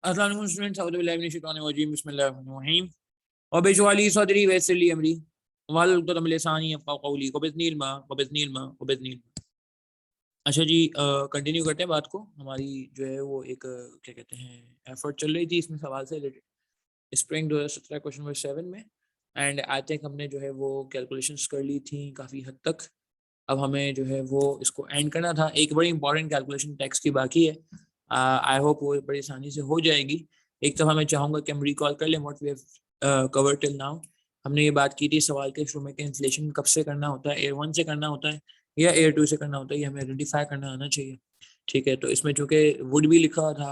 अस्सलाम वालेकुम स्टूडेंट्स, अऊज़ु बिल्लाहि मिनश शैतानिर रजीम, बिस्मिल्लाहिर रहमानिर रहीम। व बिशवाली सदरी वयस्सिर ली अमरी वहलुल उक़दतम मिन लिसानी यफ़क़हू क़ौली व बिइज़निल। अच्छा जी, कंटिन्यू करते हैं बात को। हमारी जो है वो एक क्या कहते हैं एफर्ट चल रही थी इसमें सवाल से रिलेटेड स्प्रिंग 2017 क्वेश्चन नंबर 7 में। एंड आई थिंक हमने जो है वो कैलकुलेशंस कर ली थी काफ़ी हद तक। अब हमें जो है वो इसको एंड करना था। एक बड़ी इंपॉर्टेंट कैलकुलेशन टैक्स की बाकी है। आई होप वो बड़ी आसानी से हो जाएगी। एक तो मैं चाहूँगा कि हम रिकॉल कर लें what we have covered till now. हमने ये बात की थी सवाल के शुरू में कि इन्फ्लेशन कब से करना होता है, एयर 1 से करना होता है या एयर 2 से करना होता है, ये हमें आइडेंटिफाई करना आना चाहिए। ठीक है, तो इसमें चूंकि वुड भी लिखा था,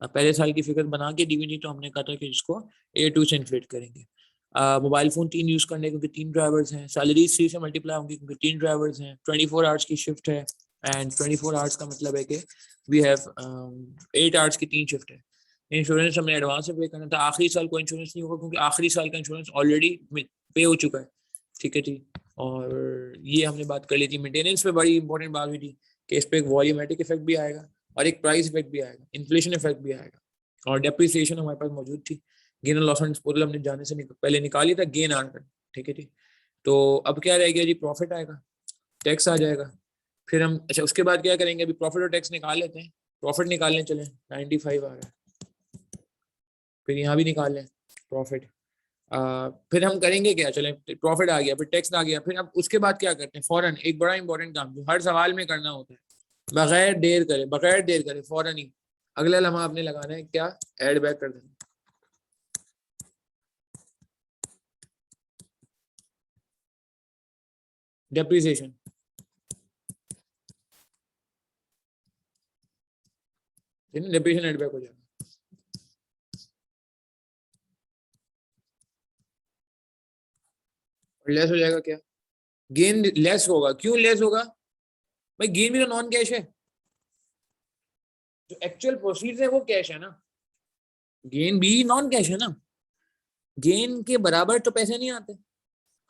पहले साल की फिगर बना के दी हुई थी, तो हमने कहा था कि इसको एयर 2 से इन्फ्लेट करेंगे। मोबाइल फ़ोन 3 यूज़ करने क्योंकि 3 ड्राइवर्स हैं, सैलरी 3 से मल्टीप्लाई होंगी क्योंकि 3 ड्राइवर्स हैं, 24 आवर्स की शिफ्ट है एंड 24 आवर्स का मतलब है कि वी हैव 8 आवर्स की 3 शिफ्ट है। इंश्योरेंस हमने एडवांस में पे करना था। आखिरी साल को इंश्योरेंस नहीं होगा क्योंकि आखिरी साल का इंश्योरेंस ऑलरेडी पे हो चुका है। ठीक है जी। और ये हमने बात कर ली थी। मेंटेनेंस पे बड़ी इंपॉर्टेंट बात हुई थी कि इस पे एक वॉल्यूमेट्रिक इफेक्ट भी आएगा और एक प्राइस इफेक्ट भी आएगा, इन्फ्लेशन इफेक्ट भी आएगा और डेप्रिसिएशन हमारे पास मौजूद थी। गेन और लॉस ऑन डिस्पोजल हमने जाने से पहले निकाली था, गेन आर कर। ठीक है जी। तो अब क्या रह गया जी, प्रॉफिट आएगा, टैक्स आ जाएगा। फिर हम अच्छा उसके बाद क्या करेंगे, अभी प्रॉफिट और टैक्स निकाल लेते हैं। प्रॉफिट निकालने चले, 95 आ रहा है। फिर यहाँ भी निकाल लें प्रॉफिट। फिर हम करेंगे क्या, चलें प्रॉफिट आ गया, फिर टैक्स आ गया, फिर अब उसके बाद क्या करते हैं, फौरन एक बड़ा इंपॉर्टेंट काम जो हर सवाल में करना होता है, बगैर देर करे फौरन ही अगला लम्हा आपने लगाना है, क्या, ऐड बैक कर देना। डेप्रिसिएशन, डेप्रिसिएशन ऐड बैक हो जाएगा। लेस हो जाएगा क्या, गेन लेस होगा। क्यों लेस होगा भाई, गेन भी तो नॉन कैश है, जो एक्चुअल प्रोसीड्स है वो कैश है ना, गेन भी नॉन कैश है ना। गेन के बराबर तो पैसे नहीं आते।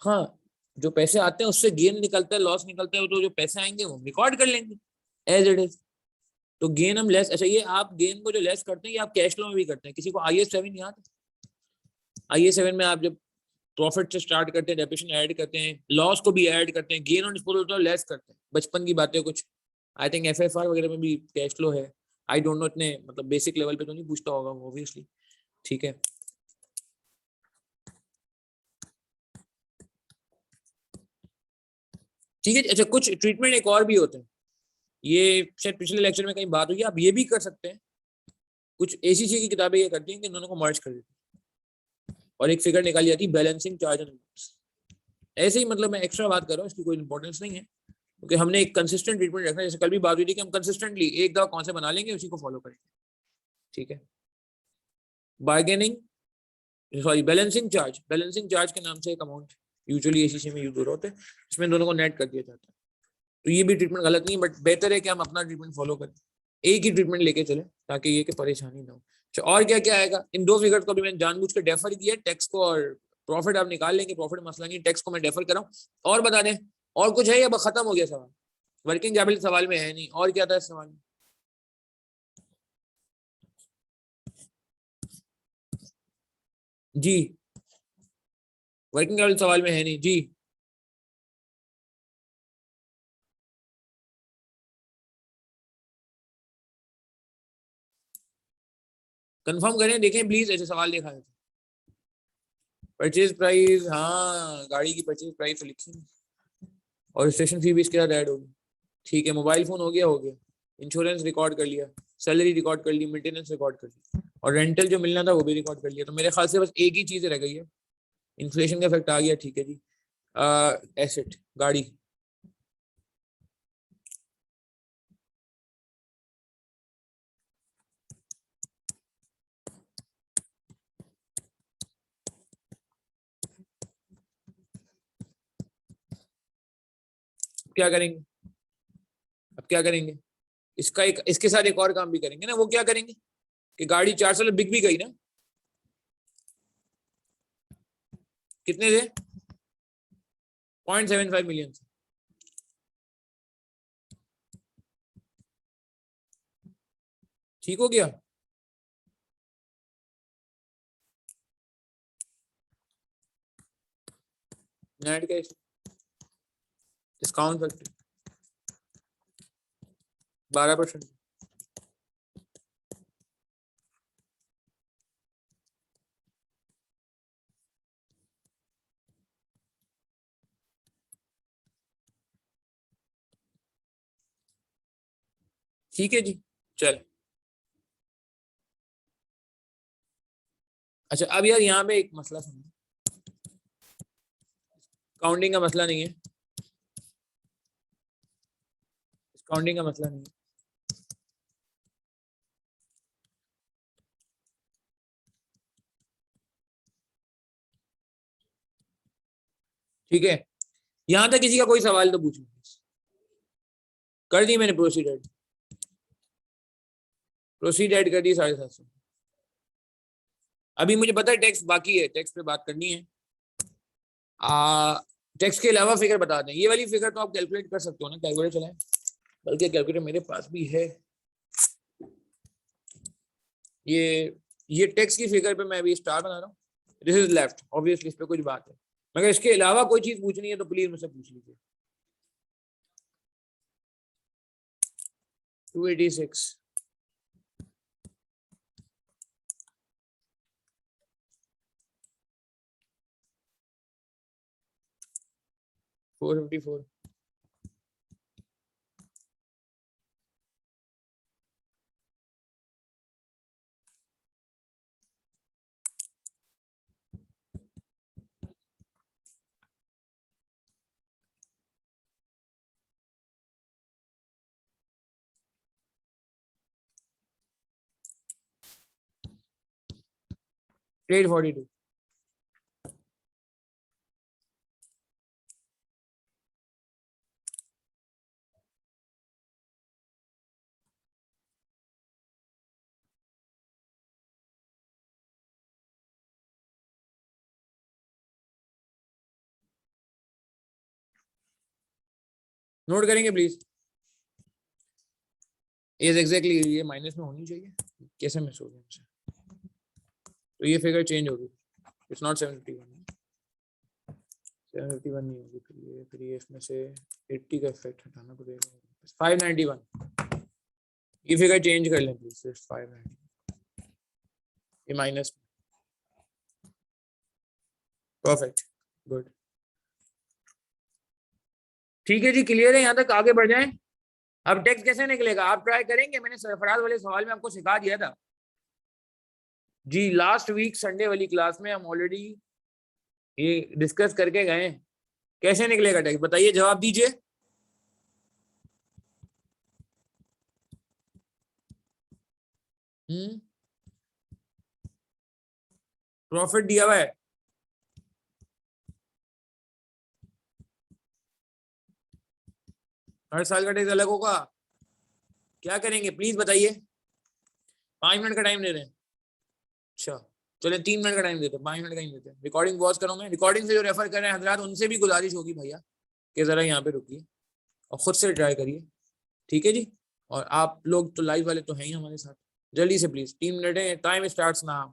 हाँ, जो पैसे आते हैं उससे गेन निकलता है, लॉस निकलता है, तो जो पैसे आएंगे वो रिकॉर्ड कर लेंगे एज इट इज। तो गेन हम लेस, अच्छा ये आप गेन को जो लेस करते हैं ये आप कैश फ्लो में भी करते हैं। किसी को IAS 7 याद है? IAS 7 में आप जब प्रॉफिट से स्टार्ट करते हैं, डेप्रिसिएशन ऐड करते हैं, लॉस को भी ऐड करते हैं, गेन ऑन डिस्पोजल तो लेस करते हैं। बचपन की बातें कुछ, आई थिंक FFR वगैरह में भी कैश फ्लो है। आई डोंट नो, इतने मतलब बेसिक लेवल पे तो नहीं पूछता होगा वो ऑब्वियसली। ठीक है, ठीक है। अच्छा कुछ ट्रीटमेंट एक और भी होते हैं, ये शायद पिछले लेक्चर में कहीं बात हुई, आप ये भी कर सकते हैं। कुछ ACC की किताबें ये करती हैं कि दोनों को मर्ज कर देती हैं और एक फिगर निकाली जाती है, बैलेंसिंग चार्ज एंड। ऐसे ही मतलब मैं एक्स्ट्रा बात कर रहा हूँ, इसकी कोई इंपॉर्टेंस नहीं है क्योंकि हमने एक कंसिस्टेंट ट्रीटमेंट रखना है। जैसे कल भी बात हुई थी कि हम कंसिस्टेंटली एक दवा कौन से बना लेंगे, उसी को फॉलो करेंगे। ठीक है, बार्गेनिंग, सॉरी बैलेंसिंग चार्ज के नाम से एक अमाउंट यूजुअली ACC में यूज हो रहा होता है, इसमें दोनों को नेट कर दिया जाता है। तो ये भी ट्रीटमेंट गलत नहीं है, बट बेहतर है कि हम अपना ट्रीटमेंट फॉलो करें, एक ही ट्रीटमेंट लेके चले ताकि ये कि परेशानी ना हो। अच्छा और क्या क्या आएगा, इन दो फिगर्स को भी मैंने जानबूझ कर डेफर किया, टैक्स को और प्रॉफिट आप निकाल लेंगे, प्रॉफिट मसला नहीं, टैक्स को मैं डेफर कर रहा हूँ। और बता दें, और कुछ है या खत्म हो गया सवाल? वर्किंग कैपिटल सवाल में है नहीं, और क्या था इस सवाल में? जी, वर्किंग कैपिटल सवाल में है नहीं जी। कंफर्म करें, देखें प्लीज, ऐसे सवाल देखा है। परचेज प्राइस, हाँ गाड़ी की परचेज प्राइस तो लिखी नहीं, और स्टेशन फी भी इसके साथ ऐड होगी। ठीक है, मोबाइल फोन हो गया, इंश्योरेंस रिकॉर्ड कर लिया, सैलरी रिकॉर्ड कर ली, मेंटेनेंस रिकॉर्ड कर ली, और रेंटल जो मिलना था वो भी रिकॉर्ड कर लिया। तो मेरे ख्याल से बस एक ही चीज रह गई है, इन्फ्लेशन का इफेक्ट आ गया। ठीक है जी, एसेट, गाड़ी। क्या करेंगे, अब क्या करेंगे, इसका एक, इसके साथ एक और काम भी करेंगे ना। वो क्या करेंगे कि गाड़ी 4 साल बिक भी गई ना, कितने से, 0.75 मिलियन से। ठीक हो गया, नेट कैश, डिस्काउंट फैक्टर 12%। ठीक है जी, चल। अच्छा अब यार यहाँ पे एक मसला समझो, काउंटिंग का मसला नहीं है, काउंटिंग का मसला नहीं है। ठीक है, यहां तक किसी का कोई सवाल तो पूछ लो। कर दी मैंने प्रोसीड, प्रोसीड कर दी 750। अभी मुझे पता है टैक्स बाकी है, टैक्स पे बात करनी है। टैक्स के अलावा फिगर बता दें, ये वाली फिगर तो आप कैलकुलेट कर सकते हो ना, कैलकुलेटर चलाएं, बल्कि कैलकुलेटर मेरे पास भी है। ये टैक्स की फिगर पे मैं अभी स्टार बना रहा हूँ, दिस इज लेफ्ट, ऑब्वियसली इस पे कुछ बात है, मगर इसके अलावा कोई चीज पूछनी है तो प्लीज मुझसे पूछ लीजिए। 286 454 842। नोट करेंगे प्लीज, इज एग्जैक्टली ये माइनस में होनी चाहिए, कैसे मिस हो गया मुझसे, तो ये फिगर चेंज होगी, इट्स नॉट 751, 751 नहीं होगी, फिर ये इसमें से 80 का इफेक्ट हटाना पड़ेगा, 591। ये फिगर चेंज कर लें प्लीज, 590, ये माइनस, परफेक्ट, गुड। ठीक है जी, क्लियर है, यहाँ तक आगे बढ़ जाएं। अब टैक्स कैसे निकलेगा आप ट्राई करेंगे, मैंने सरफराज वाले सवाल में आपको सिखा दिया था जी, लास्ट वीक संडे वाली क्लास में हम ऑलरेडी ये डिस्कस करके गए। कैसे निकलेगा टैक्स बताइए, जवाब दीजिए। प्रॉफिट दिया हुआ है, हर साल का टैक्स अलग होगा, क्या करेंगे प्लीज बताइए। 5 मिनट का टाइम दे रहे हैं, अच्छा चले 3 मिनट का टाइम देते हैं, 5 मिनट का ही देते हैं। रिकॉर्डिंग पॉज करो, मैं रिकॉर्डिंग से जो रेफर कर रहे हैं हजरात उनसे भी गुजारिश होगी भैया कि जरा यहाँ पे रुकिए और खुद से ट्राई करिए, ठीक है जी। और आप लोग तो लाइव वाले तो हैं ही हमारे साथ, जल्दी से प्लीज, 3 मिनट है, टाइम स्टार्ट्स नाउ।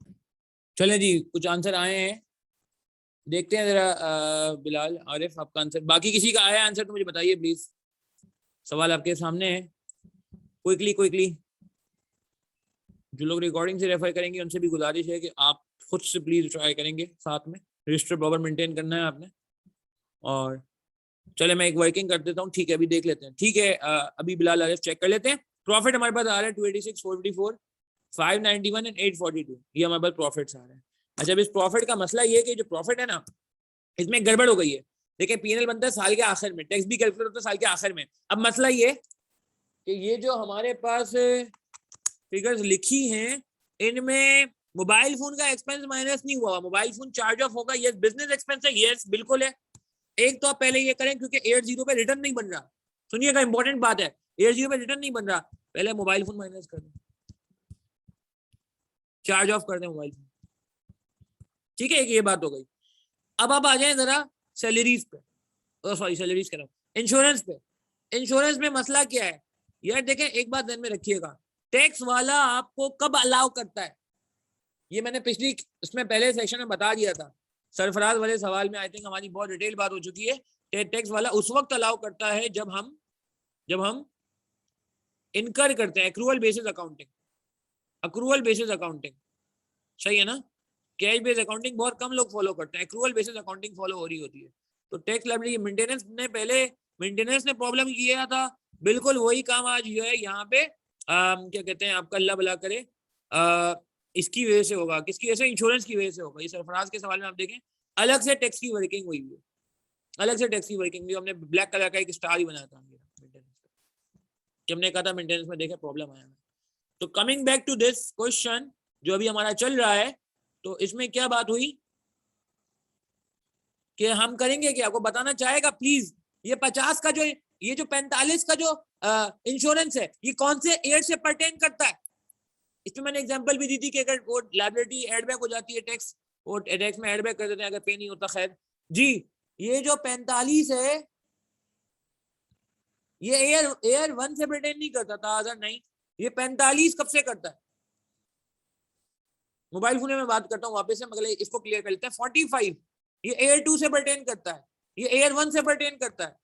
चले जी, कुछ आंसर आए हैं, देखते हैं जरा। बिलाल आरिफ आपका आंसर, बाकी किसी का आया आंसर तो मुझे बताइए प्लीज, सवाल आपके सामने है, क्विकली क्विकली। जो लोग रिकॉर्डिंग से रेफर करेंगे उनसे भी गुजारिश है कि आप खुद से प्लीज ट्राई करेंगे, साथ में रजिस्टर प्रॉपर मेंटेन करना है आपने। और चले मैं एक वर्किंग कर देता हूँ, ठीक है अभी देख लेते हैं, ठीक है। अभी बिलाल आरिफ चेक कर लेते हैं। प्रॉफिट हमारे पास आ रहा है 286, 454, 591 एंड 842, ये हमारे पास प्रॉफिट्स आ रहे हैं। अच्छा अब इस प्रॉफिट का मसला ये है कि जो प्रॉफिट है ना, इसमें गड़बड़ हो गई है। देखिए पीएनएल बनता है साल के आखिर में, टैक्स भी कैलकुलेट होता है साल के आखिर में। अब मसला ये कि ये जो हमारे पास फिगर्स लिखी हैं इनमें मोबाइल फोन का एक्सपेंस माइनस नहीं हुआ, मोबाइल फोन चार्ज ऑफ होगा, यस। बिजनेस एक्सपेंस है, यस बिल्कुल है। एक तो आप पहले ये करें क्योंकि 80 पे रिटर्न नहीं बन रहा, सुनिएगा इंपॉर्टेंट बात है, 80 पे रिटर्न नहीं बन रहा, पहले मोबाइल फोन माइनस कर दें, चार्ज ऑफ कर दें मोबाइल फोन, ठीक है, ये बात हो गई। अब आप आ जाए जरा सैलरीज पे, सॉरी सैलरीज कह रहा हूं, इंश्योरेंस पे। इंश्योरेंस में मसला क्या है यार, देखें एक बात ध्यान में रखिएगा, टैक्स वाला आपको कब अलाउ करता है, ये मैंने पिछली इसमें पहले सेक्शन में बता दिया था सरफराज वाले सवाल में आई थिंक हमारी बहुत डिटेल बात हो चुकी है। टैक्स वाला उस वक्त अलाउ करता है जब हम इनकर करते हैं accrual basis accounting, accrual basis accounting, सही है ना। कैश बेस्ड अकाउंटिंग बहुत कम लोग फॉलो करते हैं, एक्रूअल बेसिस अकाउंटिंग फॉलो हो रही होती है। तो टैक्स लायबिलिटी मेंटेनेंस ने पहले मेंटेनेंस ने प्रॉब्लम किया था, बिल्कुल वही काम आज जो है यहाँ पे क्या कहते हैं, आपका अल्लाह भला करे, इसकी वजह से होगा। किसकी वजह से? इंश्योरेंस की वजह से होगा। ये सरफराज के सवाल में आप देखें अलग से टैक्स की वर्किंग हुई है, अलग से टैक्स की वर्किंग भी हमने ब्लैक कलर का एक स्टार ही बनाया था कि हमने कहा था मेंटेनेंस में देखे प्रॉब्लम आया। तो coming back to this question जो अभी हमारा चल रहा है, तो इसमें क्या बात हुई कि हम करेंगे कि आपको बताना चाहेगा प्लीज, ये 50 का जो, ये जो 45 का जो इंश्योरेंस है, ये कौन से एयर से परटेन करता है। इसमें मैंने एग्जांपल भी दी थी कि अगर वो लायबिलिटी एडबैक हो जाती है टैक्स, वो टैक्स में एडबैक कर देते हैं अगर पे नहीं होता। खैर जी, ये जो 45 है ये एयर 1 से परटेन नहीं करता था, अगर नहीं, ये 45 कब से करता है? मोबाइल फोन में बात करता हूँ वापस से, मगर इसको क्लियर कर लेते हैं। 45 ये एयर 2 से परटेन करता है, ये एयर 1 से परटेन करता है।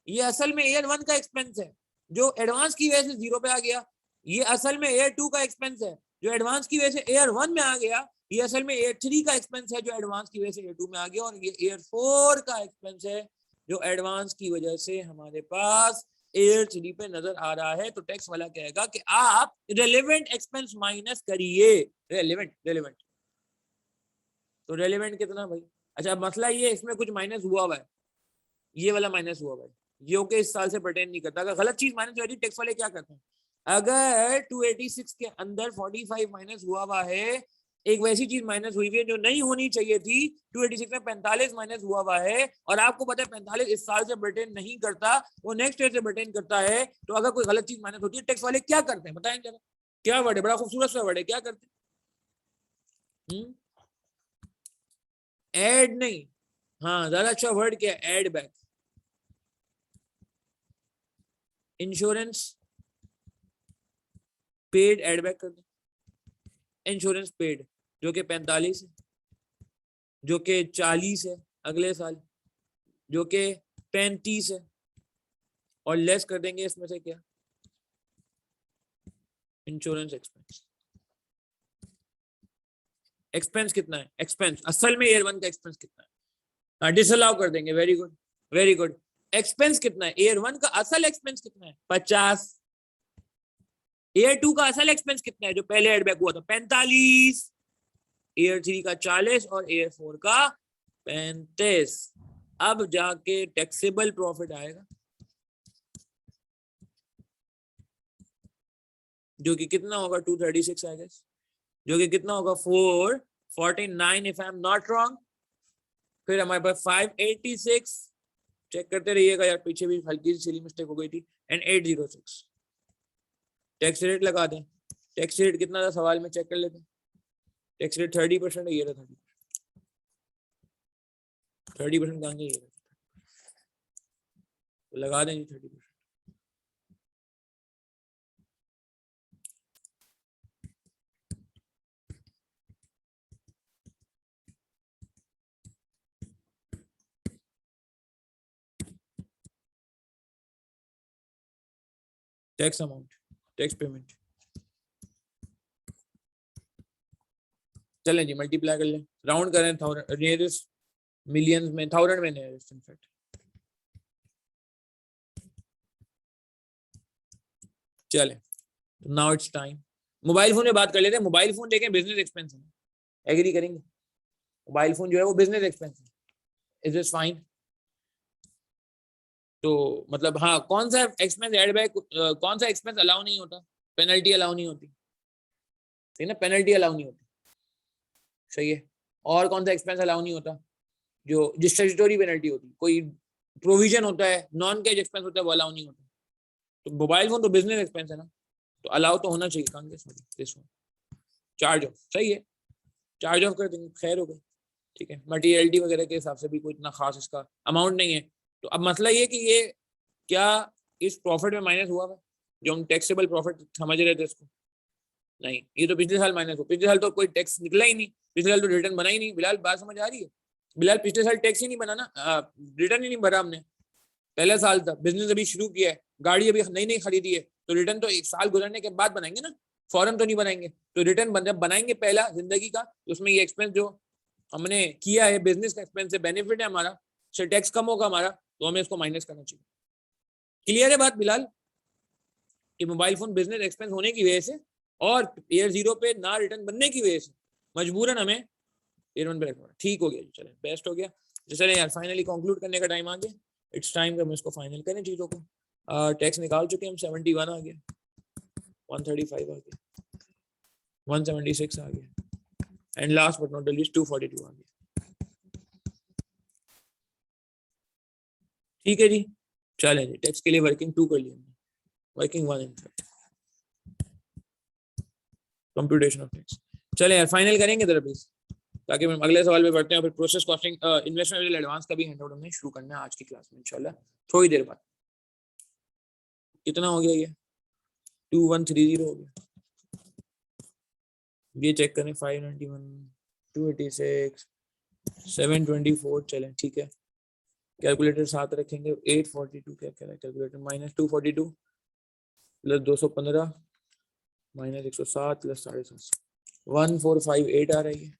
ये असल में एयर 1 का एक्सपेंस है जो एडवांस की वजह से 0 पे आ गया। ये असल में एयर 2 का एक्सपेंस है जो एडवांस की वजह से एयर 1 में आ गया। ये असल में एयर 3 का एक्सपेंस है जो एडवांस की वजह से एयर 2 में आ गया। और ये एयर 4 का एक्सपेंस है जो एडवांस की वजह से हमारे पास एयर 3 पे नजर आ रहा है। तो टैक्स वाला कहेगा कि आप रेलेवेंट एक्सपेंस माइनस करिए। रेलेवेंट तो रेलेवेंट कितना भाई? अच्छा मसला ये इसमें कुछ माइनस हुआ हुआ है, ये वाला माइनस हुआ हुआ है, ये के इस साल से परटेन नहीं करता। अगर गलत चीज माइनस हो रही, टैक्स वाले क्या करते हैं, अगर 286 के अंदर 45 माइनस हुआ हुआ है, एक वैसी चीज माइनस हुई है जो नहीं होनी चाहिए थी, 286 में 45 माइनस हुआ हुआ है, और आपको पता है 45 इस साल से परटेन नहीं करता, वो नेक्स्ट ईयर से परटेन करता है। तो अगर कोई गलत चीज माइनस होती है, टैक्स वाले क्या करते हैं बताएं जरा, क्या वर्ड है, बड़ा खूबसूरत सा वर्ड है, क्या करते हैं? एड नहीं, हाँ ज्यादा अच्छा वर्ड क्या है, add back. Insurance paid add back कर दो। इंश्योरेंस पेड जो कि 45 है, जो कि 40 है अगले साल, जो कि 35 है, और लेस कर देंगे इसमें से क्या, इंश्योरेंस एक्सपेंस। एक्सपेंस कितना है? एक्सपेंस असल में एयर 1 का एक्सपेंस कितना है? हाँ डिसअलाउ कर देंगे, very good very good. Expense कितना है? एयर 1 का असल एक्सपेंस कितना है? 50। एयर 2 का असल एक्सपेंस कितना है जो पहले एडबैक हुआ था? 45। एयर 3 का 40 और एयर 4 का 35। अब जाके टैक्सेबल प्रॉफिट आएगा जो कि कितना होगा? 236 आई गेस, जो कि कितना होगा? 449 if I am not wrong. फिर हमारे पास 586, चेक करते रहिएगा यार, पीछे भी हल्की सी सिली मिस्टेक हो गई थी, एंड 806। टैक्स रेट लगा दें, टैक्स रेट कितना था सवाल में, चेक कर लेते हैं। टैक्स रेट 30% है, ये रहा 30% कहाँ गया, ये तो लगा देंगे 30%। टैक्स अमाउंट, टैक्स पेमेंट, चलें जी मल्टीप्लाई कर लें, राउंड करें, नियरेस्ट मिलियंस में, 1000 में नियरेस्ट इनफैक्ट। चले now it's time, mobile phone में बात कर लेते हैं। मोबाइल फोन देखें बिजनेस एक्सपेंस है, एग्री करेंगे? मोबाइल फोन जो है वो बिजनेस एक्सपेंस है, इज दिस फाइन? तो मतलब हाँ, कौन सा एक्सपेंस एड बैक, कौन सा एक्सपेंस अलाउ नहीं होता? पेनल्टी अलाउ नहीं होती, सही ना, पेनल्टी अलाउ नहीं होती, सही है। और कौन सा एक्सपेंस अलाउ नहीं होता? जो स्टैट्यूटरी पेनल्टी होती, कोई प्रोविजन होता है, नॉन कैश एक्सपेंस होता है, वो अलाउ नहीं होता। तो मोबाइल फोन तो बिजनेस एक्सपेंस है ना, तो अलाउ तो होना चाहिए। चार्ज ऑफ, सही है, चार्ज ऑफ कर देंगे, खैर हो गई, ठीक है। मटीरियलिटी वगैरह के हिसाब से भी कोई इतना खास इसका अमाउंट नहीं है। तो अब मसला ये कि ये क्या इस प्रॉफिट में माइनस हुआ है जो हम टैक्सेबल प्रॉफिट समझ रहे थे इसको? नहीं, ये तो पिछले साल माइनस हो, पिछले साल तो कोई टैक्स निकला ही नहीं, पिछले साल तो रिटर्न बना ही नहीं। बिलाल बात समझ आ रही है? बिलाल पिछले साल टैक्स ही नहीं बना ना, रिटर्न ही नहीं भरा हमने, पहला साल था, बिजनेस अभी शुरू किया है, गाड़ी अभी नई नई खरीदी है, तो रिटर्न तो एक साल गुजरने के बाद बनाएंगे ना, फौरन तो नहीं बनाएंगे। तो रिटर्न जब बनाएंगे पहला जिंदगी का, तो उसमें ये एक्सपेंस जो हमने किया है बिजनेस का एक्सपेंस है, बेनिफिट है हमारा, उससे टैक्स कम होगा हमारा, तो हमें इसको माइनस करना चाहिए। क्लियर है बात बिलाल? कि मोबाइल फोन बिजनेस एक्सपेंस होने की वजह से और ईयर 0 पे ना रिटर्न बनने की वजह से मजबूरन हमें ईयर 1 पे रखना, ठीक हो गया जी, चले बेस्ट हो गया। चले यार फाइनली कंक्लूड करने का टाइम आ गया, इट्स टाइम कि हम इसको फाइनल करें चीजों को। टैक्स निकाल चुके हम, 71 आ गया, 135 आ गया, 176 आ गया, and last but not the least 242 आ गया। ठीक है जी, चलें जी, टैक्स के लिए वर्किंग 2 कर लिया, working 1 and computation of tax. चले यार फाइनल करेंगे जरा प्लीज, ताकि हम अगले सवाल पे बढ़ते हैं, फिर प्रोसेस कॉस्टिंग इन्वेस्टमेंट एडवांस का भी हैंड आउट हमने शुरू करना है आज की क्लास में इंशाल्लाह थोड़ी देर बाद। कितना हो गया ये? 2130 हो गया, ये चेक करें, 591, 286, 724, चलें ठीक है, कैलकुलेटर साथ रखेंगे, 842 क्या कह रहा है calculator, minus 242 plus 215 minus 107 plus 750, 1458 आ रही है।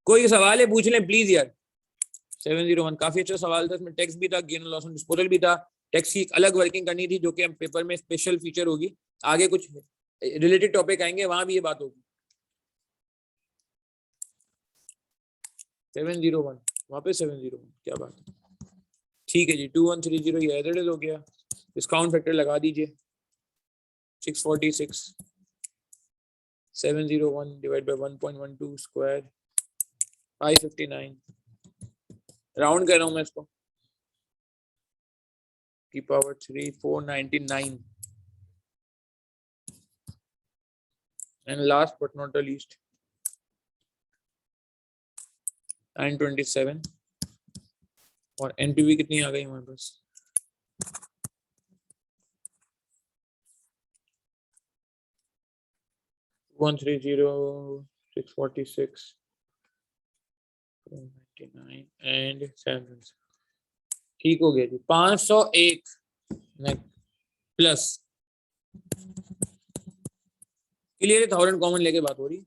कोई सवाल है पूछ लें प्लीज यार। 701 काफी अच्छा सवाल था, इसमें टैक्स भी था, गेन लॉस ऑन डिस्पोजल भी था, टैक्स की अलग वर्किंग करनी थी जो कि हम पेपर में स्पेशल फीचर होगी, आगे कुछ रिलेटेड टॉपिक आएंगे वहां भी ये बात होगी। 701 वहां पे 701 क्या बात है, ठीक है जी, 2130 ये एज हो गया, डिस्काउंट फैक्टर लगा दीजिए, 646, 701 डिवाइड बाय 1.12 स्क्वायर 559, राउंड कर रहा हूं मैं इसको, की power 3 499, and last but not the least 927, और एनपीवी कितनी आ गई हमारे पास, 130, 646, 499 एंड 7, ठीक हो गया जी, 501 प्लस, क्लियर है, 1000 कॉमन लेके बात हो रही,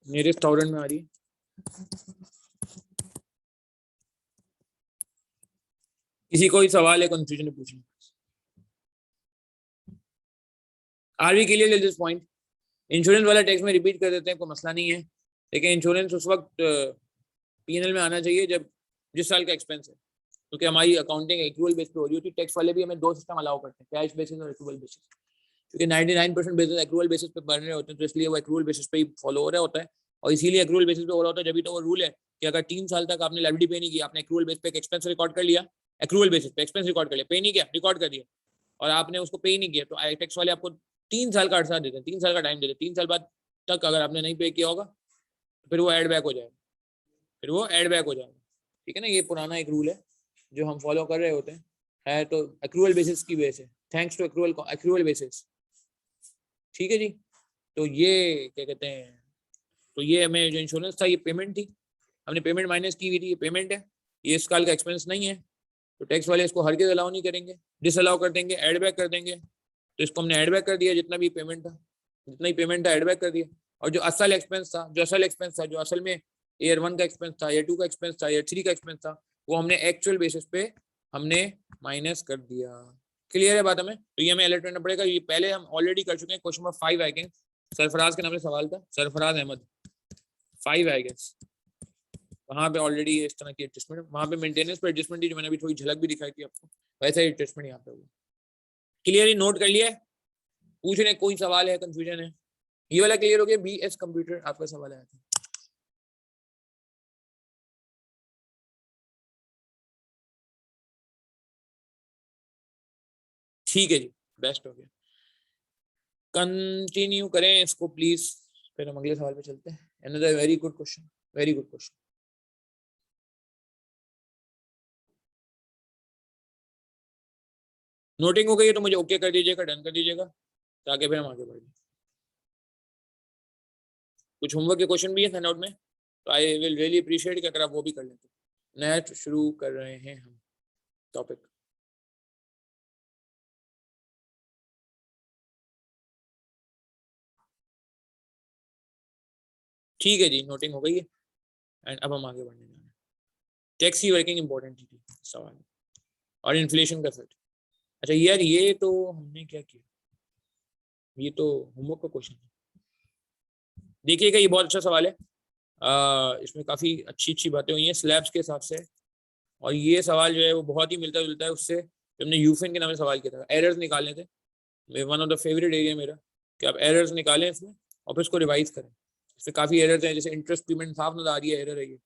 मेरे 1000 में आ रही है। किसी कोई सवाल है, कंफ्यूजन है, पूछना। Are we clear this point? Insurance वाला टैक्स में रिपीट कर देते हैं, कोई मसला नहीं है, लेकिन इंश्योरेंस उस वक्त पीएनएल में आना चाहिए जब जिस साल का एक्सपेंस है, क्योंकि हमारी अकाउंटिंग एक्रूअल बेस पे हो रही होती है, टैक्स वाले भी हमें 2 सिस्टम अलाउ करते हैं, कैश बेसिस और एक्रूअल बेसिस, क्योंकि 99% बिजनेस एक्रूअल बेसिस पे बन रहे होते हैं, तो इसलिए वो एक्रूअल बेसिस पे ही फॉलो हो रहा होता है, और इसीलिए एक्रूअल बेसिस पे हो रहा होता है, जब भी तो वो रूल है कि अगर 3 साल तक आपने लायबिलिटी पे नहीं की, आपने एक्रूअल बेस पे एक एक्सपेंस रिकॉर्ड कर लिया, एक्रूअल बेसिस पे एक्सपेंस रिकॉर्ड कर लिया, पे नहीं किया, रिकॉर्ड कर दिया, और आपने उसको पे नहीं किया, तो टैक्स वाले आपको 3 साल का अर्सा देते हैं, 3 साल का टाइम देते हैं, 3 साल बाद तक अगर आपने नहीं पे किया होगा तो फिर वो एड बैक हो जाएगा, फिर वो एड बैक हो जाएगा, ठीक है ना, ये पुराना एक रूल है जो हम फॉलो कर रहे होते हैं, है तो एक्रूअल बेसिस की वजह से, थैंक्स टू एक्रूअल बेसिस, ठीक है जी। तो ये क्या कहते हैं, तो ये हमें जो इंश्योरेंस था ये पेमेंट थी, हमने पेमेंट माइनस की हुई थी, ये पेमेंट है, ये इस साल का एक्सपेंस नहीं है, तो टैक्स वाले इसको हर के अलाउ नहीं करेंगे, डिसअलाउ कर देंगे, एड बैक कर देंगे, तो इसको हमने एड बैक कर दिया, जितना भी पेमेंट था, जितना ही पेमेंट था एड बैक कर दिया, और जो असल एक्सपेंस था, जो असल में ईयर 1 का एक्सपेंस था, ईयर 2 का एक्सपेंस था, ईयर 3 का एक्सपेंस था, वो हमने एक्चुअल बेसिस पे हमने माइनस कर दिया। क्लियर है बात हमें? तो ये हमें अलर्ट करना पड़ेगा, ये पहले हम ऑलरेडी कर चुके हैं, question number 5 I guess, Sarfaraz के नाम से सवाल था, सरफराज अहमद 5 आई गेस, वहां पे ऑलरेडी इस तरह की एडजस्टमेंट, वहां पे मेंटेनेंस पर एडजस्टमेंट थी, जो मैंने अभी थोड़ी झलक भी दिखाई थी आपको, वैसा ही एडजस्टमेंट यहाँ पे होगा। क्लियर, नोट कर लिया है? पूछ रहे कोई सवाल है, कंफ्यूजन है? ये वाला क्लियर हो गया, बीएस कंप्यूटर आपका सवाल आया था। ठीक है जी, बेस्ट हो गया, कंटिन्यू करें इसको प्लीज, फिर हम अगले सवाल पे चलते हैं। Another very good question, very good question. Noting हो गई है तो मुझे ओके कर दीजिएगा, डन कर दीजिएगा, ताकि फिर हम आगे बढ़ें। कुछ होमवर्क के क्वेश्चन भी है हैंडआउट में? तो आई विल रियली अप्रिशिएट कि अगर आप वो भी कर लेते। नेक्स्ट शुरू कर रहे हैं हम टॉपिक। ठीक है जी, नोटिंग हो गई है एंड अब हम आगे बढ़ने जा रहे हैं। टैक्स की वर्किंग इंपॉर्टेंट थी सवाल और इन्फ्लेशन का इफेक्ट। अच्छा यार ये तो हमने क्या किया, ये तो होमवर्क का क्वेश्चन है। देखिएगा ये बहुत अच्छा सवाल है, इसमें काफ़ी अच्छी अच्छी बातें हुई हैं स्लैब्स के हिसाब से, और ये सवाल जो है वो बहुत ही मिलता जुलता है उससे जो हमने यूफिन के नाम से सवाल किया था। एरर्स निकालने थे, one of the favourite area मेरा कि आप एरर्स निकालें इसमें और फिर उसको रिवाइज करें। इसमें काफ़ी एरर्स हैं, जैसे इंटरेस्ट पेमेंट साफ नजर आ रही है, एरर है ये,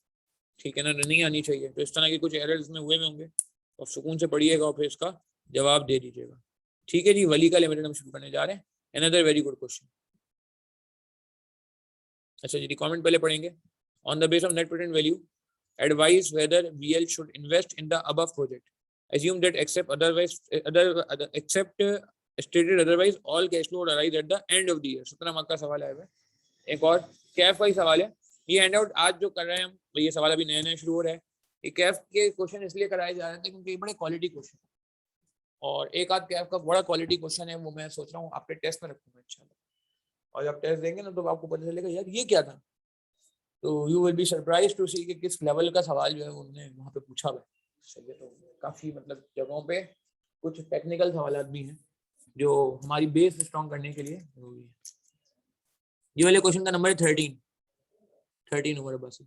ठीक है ना, नहीं आनी चाहिए। तो इस तरह के कुछ एरर्स में हुए होंगे, और सुकून से पढ़िएगा और फिर इसका जवाब दे दीजिएगा। ठीक है जी, वली का लिमिटेड हम शुरू करने जा रहे हैं। Another very good question. अच्छा जी, रिकॉर्डमेंट पहले पढ़ेंगे। On the base of net present value advise whether VL should invest in the above project. Assume that except stated otherwise all cash flow arise at the end of the year. 17 mark का सवाल है। एक और कैफ का ही सवाल है। ये hand out आज जो कर रहे हैं हम, ये सवाल अभी नया नया शुरू हो रहा है। ये कैफ के क्वेश्चन इसलिए कराए जा रहे थे क्योंकि ये बड़े क्वालिटी क्वेश्चन, और एक आध कैफ का बड़ा क्वालिटी क्वेश्चन है वो मैं सोच रहा हूँ आपके टेस्ट में रखूंगा इंशाल्लाह। और जब टेस्ट देंगे ना तो आपको पता चलेगा यार ये क्या था। तो you will be surprise to see कि किस लेवल का सवाल जो है उन्होंने वहाँ पे पूछा हुआ है। तो काफ़ी मतलब जगहों पे कुछ टेक्निकल सवाल भी हैं जो हमारी बेस स्ट्रॉन्ग करने के लिए जरूरी है। ये वाले क्वेश्चन का नंबर है 13 नंबर है बस।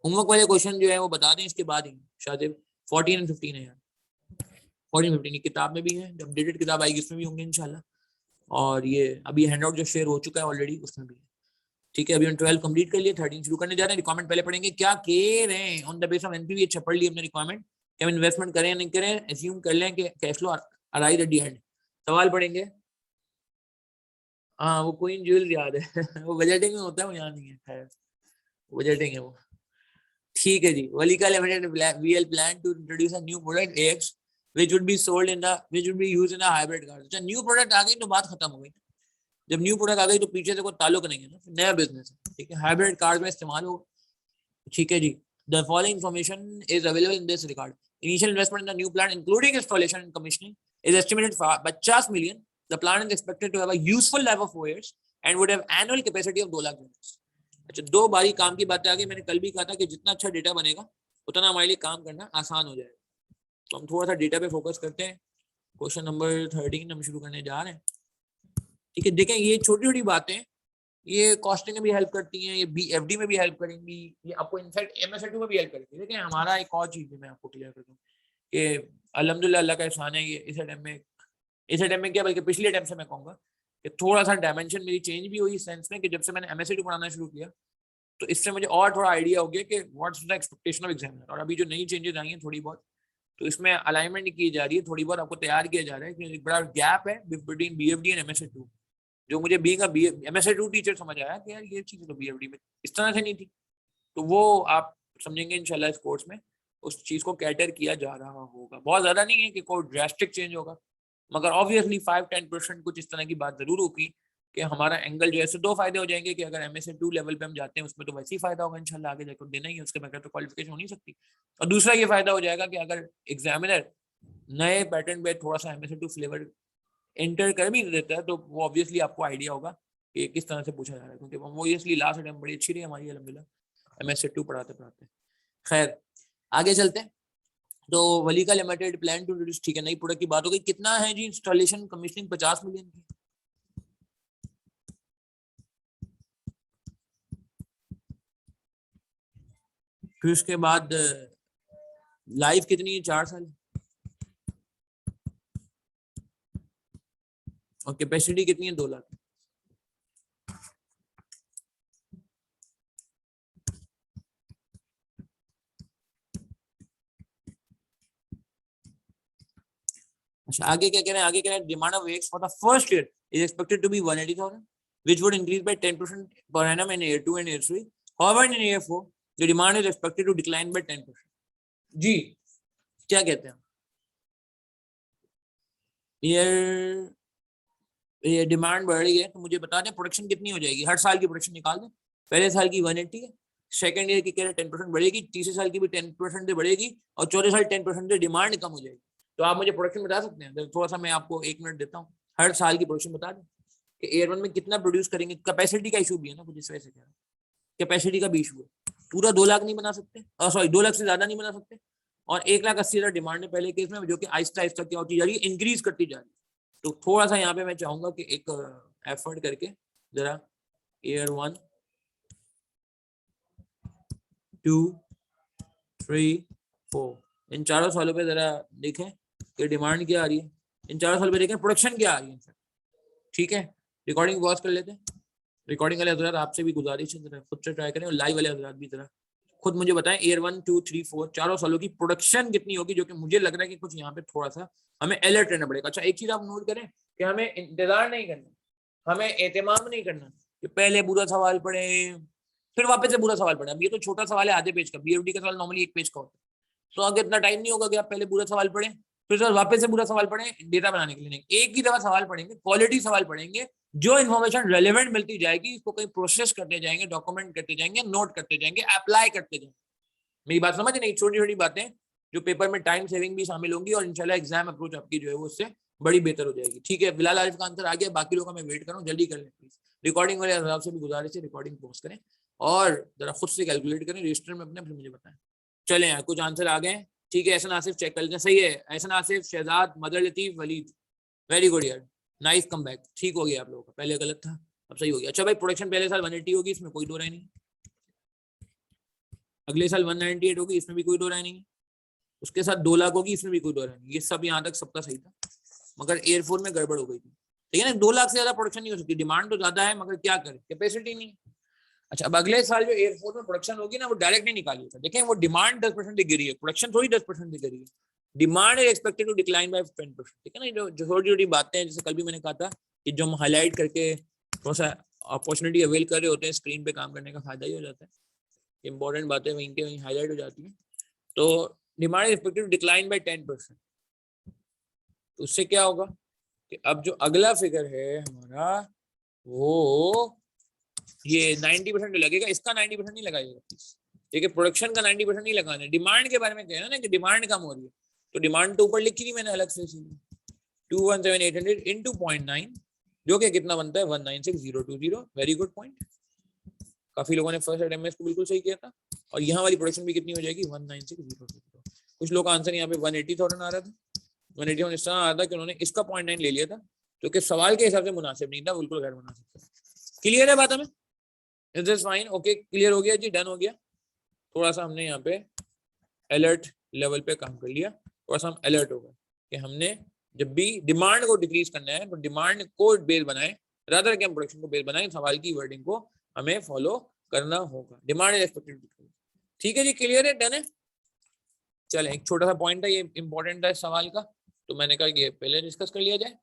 होमवर्क वाले क्वेश्चन जो है वो बता दें इसके बाद ही, शायद 14 और 15 है यार, 14 15 किताब में भी है, जब अपडेटेड किताब आएगी उसमें भी होंगे इंशाल्लाह। और ये अभी हैंड आउट जो शेयर हो चुका है ऑलरेडी उसमें भी है। ठीक है, अभी हम 12 कंप्लीट कर लिए, 13 शुरू करने जा रहे हैं। रिक्वायरमेंट पहले पढ़ेंगे, क्या कह रहे हैं on the base of NPV. अच्छा पढ़ लिए हमने रिक्वायरमेंट कि हम इन्वेस्टमेंट करें या नहीं करें, एज्यूम कर लें कि cash flow arise at the end. सवाल पढ़ेंगे। हाँ वो क्वीन ज्वेल याद है वो बजटिंग में होता है, वो यहाँ नहीं है, खैर बजटिंग है वो। ठीक है जी, Valika limited VL plan to introduce a new product X which would be sold in the which would be used in a hybrid car। अच्छा न्यू प्रोडक्ट आ गई तो बात खत्म हो गई। जब न्यू प्रोडक्ट आ गई तो पीछे से कोई ताल्लुक नहीं है ना, नया बिजनेस है। ठीक है, हाइब्रिड कार्स में इस्तेमाल हो। ठीक है जी, the following information is available in this regard. Initial investment in the new plant including installation and commissioning is estimated 50 million। The plant is expected to have a useful life of 4 years and would have annual capacity of 2 lakh units. अच्छा दो बारी काम की बातें आ गई। मैंने कल भी कहा था कि जितना अच्छा डेटा बनेगा उतना हमारे लिए काम करना आसान हो जाएगा। तो हम थोड़ा सा डेटा पे फोकस करते हैं। क्वेश्चन नंबर 13 हम शुरू करने जा रहे हैं। ठीक है, देखें ये छोटी छोटी बातें ये कॉस्टिंग में भी हेल्प करती हैं, ये बीएफडी में भी हेल्प करेंगी, ये आपको इनफैक्ट एमएसएटू में भी हेल्प करेंगी। देखिए हमारा एक और चीज मैं आपको क्लियर कर दूं कि अल्हम्दुलिल्लाह अल्लाह का एहसान है, ये इस अटेम्प्ट में क्या बल्कि पिछले अटेम्प्ट से मैं कहूँगा कि थोड़ा सा डायमेंशन मेरी चेंज भी हुई इस सेंस में कि जब से मैंने एमएसएटू पढ़ाना शुरू किया तो इससे मुझे और थोड़ा आइडिया हो गया कि what's the expectation of examiner. और अभी जो नई चेंजेस आई हैं थोड़ी बहुत, तो इसमें अलाइनमेंट की जा रही है, थोड़ी बहुत आपको तैयार किया जा रहा है कि एक बड़ा गैप है बिटवीन बीएफडी एंड एमएसएटू, जो मुझे बीइंग अ एमएसएटू टीचर समझ आया कि यार ये चीज़ तो बीएफडी में इस तरह से नहीं थी। तो वो आप समझेंगे इंशाल्लाह इस कोर्स में उस चीज़ को कैटर किया जा रहा होगा। बहुत ज़्यादा नहीं है कि कोई ड्रास्टिक चेंज होगा, मगर ऑब्वियसली 5-10% कुछ इस तरह की बात ज़रूर होगी कि हमारा एंगल जो है, दो फायदे हो जाएंगे कि अगर MSA 2 लेवल पे हम जाते हैं उसमें तो वैसे ही फायदा होगा इंशाल्लाह, आगे जाकर देना ही है, उसके बगैर तो क्वालिफिकेशन हो नहीं सकती। और दूसरा ये फायदा हो जाएगा कि अगर एग्जामिनर नए पैटर्न पे थोड़ा सा MSA 2 फ्लेवर एंटर कर भी देता है तो वो ऑब्वियसली आपको आइडिया होगा कि किस तरह से पूछा जा रहा है, क्योंकि वो ऑब्वियसली लास्ट अटेम्प्ट बड़ी अच्छी रही हमारी अल्हम्दुलिल्लाह MSA 2 पढ़ाते पढ़ाते। खैर आगे चलते हैं। तो वलीका लिमिटेड प्लान टू इंट्रोड्यूस, ठीक है, नई प्रोडक्ट की बात हो गई। कितना है जी इंस्टॉलेशन कमीशनिंग? 50 मिलियन की। फिर उसके बाद लाइफ कितनी है? 4 साल। और कैपेसिटी कितनी है? 2 लाख। अच्छा आगे क्या कह रहे हैं? आगे कह रहे हैं demand of wax for the first year is expected to be 180,000 which would increase by 10% per annum in year 2 and year 3. However, in year 4, the demand is expected to decline by 10%. जी क्या कहते हैं? ये demand बढ़ रही है तो मुझे बता दें प्रोडक्शन कितनी हो जाएगी? हर साल की प्रोडक्शन निकाल दें। पहले साल की 180 है, सेकंड ईयर की कह रहे 10% बढ़ेगी, तीसरे साल की भी 10% से बढ़ेगी, और चौथे साल 10% से डिमांड कम हो जाएगी। तो आप मुझे प्रोडक्शन बता सकते हैं? थोड़ा सा मैं आपको 1 मिनट देता हूँ, हर साल की प्रोडक्शन बता दें कि ईयर 1 में कितना प्रोड्यूस करेंगे। कैपेसिटी का इशू भी है ना कुछ, इस वजह से कह रहा हूं, कैपेसिटी का भी इशू है। पूरा 2 लाख नहीं बना सकते, सॉरी 2 लाख से ज्यादा नहीं बना सकते, और 1,80,000 डिमांड है पहले केस में, जो कि आहिस्ता आहिस्ता क्या होती जा रही है, इंक्रीज करती जा रही है। तो थोड़ा सा यहाँ पे मैं चाहूंगा कि एक एफर्ट करके जरा ईयर 1, 2, 3, 4 इन चारों सालों पे जरा देखें कि डिमांड क्या आ रही है, इन चारों सालों पे देखें प्रोडक्शन क्या आ रही है। ठीक है, रिकॉर्डिंग पॉज कर लेते हैं। रिकॉर्डिंग वाले हजरात आपसे भी गुजारिश है, जरा खुद से ट्राई करें, और लाइव वाले हजरात भी जरा खुद मुझे बताएं ईयर 1, 2, 3, 4 चारों सालों की प्रोडक्शन कितनी होगी, जो कि मुझे लग रहा है कि कुछ यहाँ पे थोड़ा सा हमें अलर्ट रहना पड़ेगा। अच्छा, एक चीज आप नोट करें कि हमें इंतजार नहीं करना, हमें एहतमाम नहीं करना कि पहले बुरा सवाल पढ़े फिर वापस से बुरा सवाल पढ़े। अब ये तो छोटा सवाल है, आधे पेज का, बीएफडी का सवाल नॉर्मली 1 पेज का होता है, तो आगे इतना टाइम नहीं होगा कि आप पहले बुरा सवाल पढ़ें फिर वापस से बुरा सवाल पढ़ें डेटा बनाने के लिए। नहीं, एक ही दफा सवाल पढ़ेंगे, क्वालिटी सवाल पढ़ेंगे, जो इन्फॉर्मेशन रेलेवेंट मिलती जाएगी इसको कहीं प्रोसेस करते जाएंगे, डॉक्यूमेंट करते जाएंगे, नोट करते जाएंगे, अप्लाई करते जाएंगे। मेरी बात समझ नहीं, छोटी छोटी बातें जो पेपर में टाइम सेविंग भी शामिल होंगी, और इंशाल्लाह एग्जाम अप्रोच आपकी जो है वो उससे बड़ी बेहतर हो जाएगी। ठीक है, बिलाल आरिफ का आंसर आ गया, बाकी लोगों का मैं वेट कर रहा हूँ, जल्दी कर लें प्लीज। रिकॉर्डिंग वाले हिसाब से भी गुजारिश है, रिकॉर्डिंग पोस्ट करें और जरा खुद से कैलकुलेट करें रजिस्टर में अपने, फिर मुझे बताएं। चले यार, कुछ आंसर आ गए। ठीक है, एहसन आसिफ चेक कर लेते हैं, सही है। एहसन आसिफ, शहजाद, मदर लतीफ, वलीद, वेरी गुड यार, नाइस कम बैक। ठीक हो गया आप लोगों का, पहले गलत था अब सही हो गया। अच्छा भाई, प्रोडक्शन पहले साल 180 होगी, इसमें कोई दो राय नहीं। अगले साल 198 होगी, इसमें भी कोई दो राय नहीं है। उसके साथ 2 लाख होगी, इसमें भी कोई दो राय नहीं। ये सब यहाँ तक सबका सही था, मगर एयरफोर्स में गड़बड़ हो गई थी। ठीक है ना, 2 लाख से ज्यादा प्रोडक्शन नहीं हो सकती, डिमांड तो ज्यादा है मगर क्या करें, कैपेसिटी नहीं है। अच्छा, अब अगले साल जो एयरफोर्स में प्रोडक्शन होगी ना, वो डायरेक्ट नहीं निकालिएगा। देखें, वो डिमांड 10% दिख रही है, प्रोडक्शन थोड़ी 10% दिख रही है। Demand is expected to decline by 10%। ठीक है ना, जो छोटी छोटी बातें हैं, जैसे कल भी मैंने कहा था कि जो हम हाईलाइट करके थोड़ा सा अपॉर्चुनिटी अवेल कर रहे होते हैं, स्क्रीन पे काम करने का फायदा ही हो जाता है। इंपॉर्टेंट बातें वहीं के वहीं हाईलाइट हो जाती हैं। तो demand is expected to decline by 10%। तो उससे क्या होगा कि अब जो अगला फिगर है हमारा, वो ये 90% लगेगा, इसका 90% नहीं लगाइएगा प्लीज। ठीक है, प्रोडक्शन का 90% नहीं लगाना है। डिमांड के बारे में कहना ना कि डिमांड कम हो रही है, तो डिमांड तो ऊपर लिखी थी मैंने अलग से, 217800 इंटू 0.9, जो कि कितना बनता है 196020। वेरी गुड पॉइंट, काफी लोगों ने फर्स्ट एमएस को बिल्कुल सही किया था। और यहाँ वाली प्रोडक्शन भी कितनी हो जाएगी 196020। कुछ लोग का आंसर यहाँ पे 180,000 आ रहा था, 180,000 इस तरह आ रहा था कि उन्होंने इसका 0.9 ले लिया था, जो कि सवाल के हिसाब से मुनासिब नहीं था, बिल्कुल गैर मुनासिब था। क्लियर है बात हमें? Is this fine? Okay, clear हो गया जी, डन हो गया। थोड़ा सा हमने यहाँ पे अलर्ट लेवल पे काम कर लिया, थोड़ा सा हम अलर्ट हो गए कि हमने जब भी डिमांड को डिक्रीज करना है तो डिमांड को बेस बनाए, रादर कि हम प्रोडक्शन को बेस बनाए। सवाल की वर्डिंग को हमें फॉलो करना होगा। Demand is expected. ठीक है जी, क्लियर है, डन है। चले, एक छोटा सा पॉइंट है, ये इंपॉर्टेंट है सवाल का, तो मैंने कहा ये पहले डिस्कस कर लिया जाए।